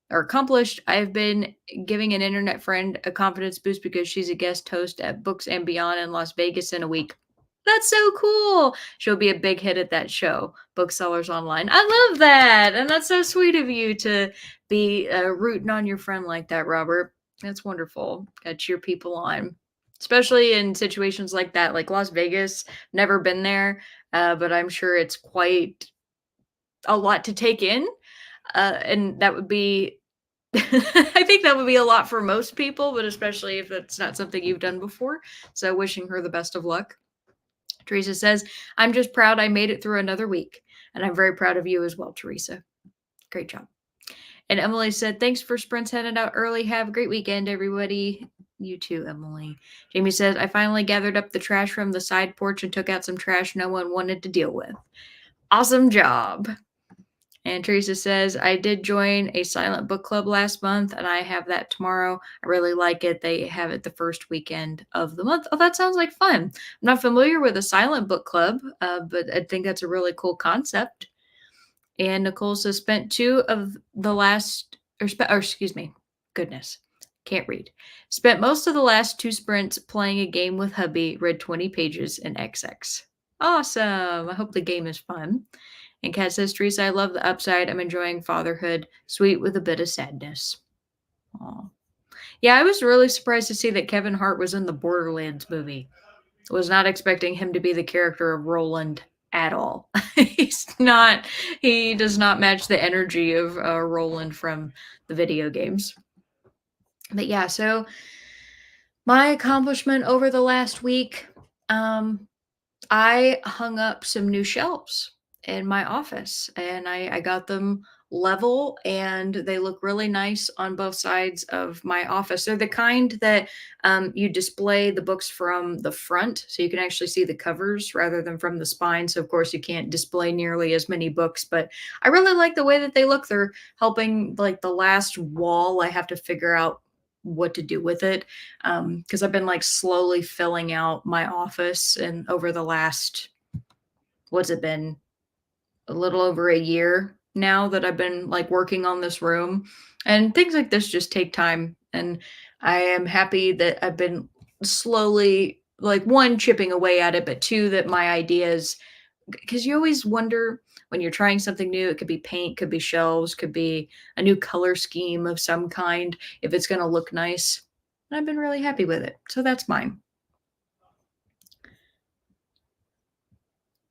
or accomplished. I've been giving an internet friend a confidence boost because she's a guest host at Books and Beyond in Las Vegas in a week. That's so cool. She'll be a big hit at that show, Booksellers Online. I love that. And that's so sweet of you to be rooting on your friend like that, Robert. That's wonderful. Got to cheer people on, especially in situations like that, like Las Vegas. Never been there, but I'm sure it's quite a lot to take in. And that would be, I think that would be a lot for most people, but especially if that's not something you've done before. So wishing her the best of luck. Teresa says, I'm just proud I made it through another week. And I'm very proud of you as well, Teresa. Great job. And Emily said, thanks for sprints headed out early. Have a great weekend, everybody. You too, Emily. Jamie says, I finally gathered up the trash from the side porch and took out some trash no one wanted to deal with. Awesome job. And Teresa says, I did join a silent book club last month and I have that tomorrow. I really like it. They have it the first weekend of the month. Oh, that sounds like fun. I'm not familiar with a silent book club, but I think that's a really cool concept. And Nicole says, spent two of the last, or excuse me, goodness, can't read. Spent most of the last two sprints playing a game with hubby, read 20 pages in XX. Awesome. I hope the game is fun. And Kat says, Teresa, I love the upside. I'm enjoying fatherhood, sweet with a bit of sadness. Aw. Yeah, I was really surprised to see that Kevin Hart was in the Borderlands movie. Was not expecting him to be the character of Roland at all. He's not, he does not match the energy of Roland from the video games. But yeah, so my accomplishment over the last week, I hung up some new shelves in my office and I got them level and they look really nice on both sides of my office. They're the kind that you display the books from the front so you can actually see the covers rather than from the spine. So, of course, you can't display nearly as many books, but I really like the way that they look. They're helping, like the last wall, I have to figure out what to do with it because I've been like slowly filling out my office and over the last, what's it been, a little over a year now that I've been like working on this room, and things like this just take time, and I am happy that I've been slowly, like, one, chipping away at it, but two, that my ideas, because you always wonder when you're trying something new, it could be paint, could be shelves, could be a new color scheme of some kind, if it's going to look nice. And I've been really happy with it. So that's mine.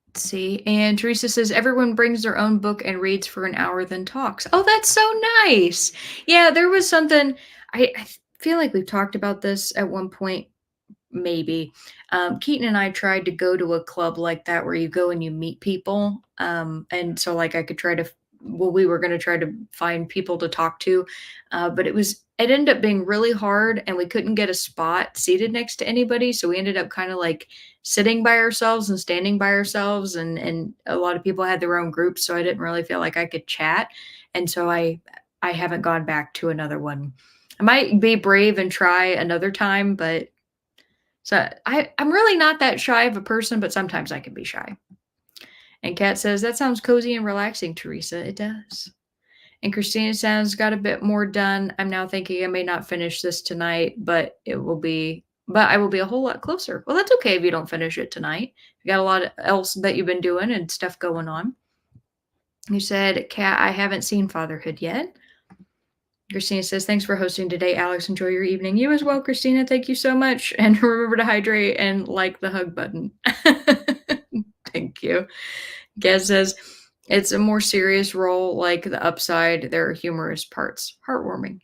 Let's see. And Teresa says everyone brings their own book and reads for an hour, then talks. Oh, that's so nice. Yeah, there was something. I feel like we've talked about this at one point, maybe. Keaton and I tried to go to a club like that where you go and you meet people. And so, like, I could try to well, we were going to try to find people to talk to, but it ended up being really hard, and we couldn't get a spot seated next to anybody, so we ended up kind of like sitting by ourselves and standing by ourselves, and a lot of people had their own groups, so I didn't really feel like I could chat, and so I haven't gone back to another one. I might be brave and try another time, but so I'm really not that shy of a person, but sometimes I can be shy. And Kat says, that sounds cozy and relaxing, Teresa. It does. And Christina sounds got a bit more done. I'm now thinking I may not finish this tonight, but I will be a whole lot closer. Well, that's okay if you don't finish it tonight. You got a lot else that you've been doing and stuff going on. You said, Kat, I haven't seen Fatherhood yet. Christina says, thanks for hosting today, Alex. Enjoy your evening. You as well, Christina. Thank you so much. And remember to hydrate and like the hug button. Thank you. Gaz says, it's a more serious role, like the upside. There are humorous parts. Heartwarming.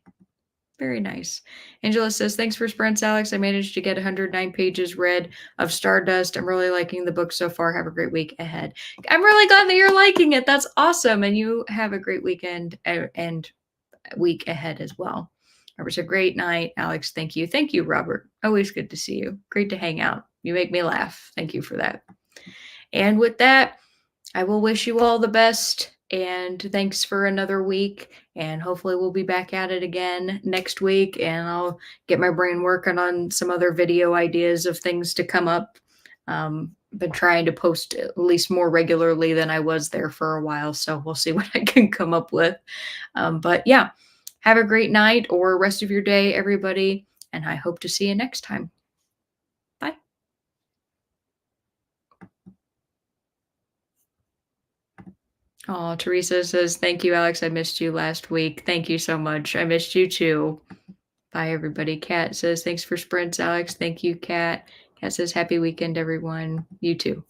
Very nice. Angela says, thanks for sprints, Alex. I managed to get 109 pages read of Stardust. I'm really liking the book so far. Have a great week ahead. I'm really glad that you're liking it. That's awesome. And you have a great weekend and week ahead as well. It was a great night, Alex. Thank you. Thank you, Robert. Always good to see you. Great to hang out. You make me laugh. Thank you for that. And with that, I will wish you all the best. And thanks for another week. And hopefully we'll be back at it again next week. And I'll get my brain working on some other video ideas of things to come up. Been trying to post at least more regularly than I was there for a while. So we'll see what I can come up with. But yeah, have a great night or rest of your day, everybody. And I hope to see you next time. Bye. Oh, Teresa says, thank you, Alex. I missed you last week. Thank you so much. I missed you too. Bye, everybody. Kat says, thanks for sprints, Alex. Thank you, Kat. Kat says, happy weekend, everyone. You too.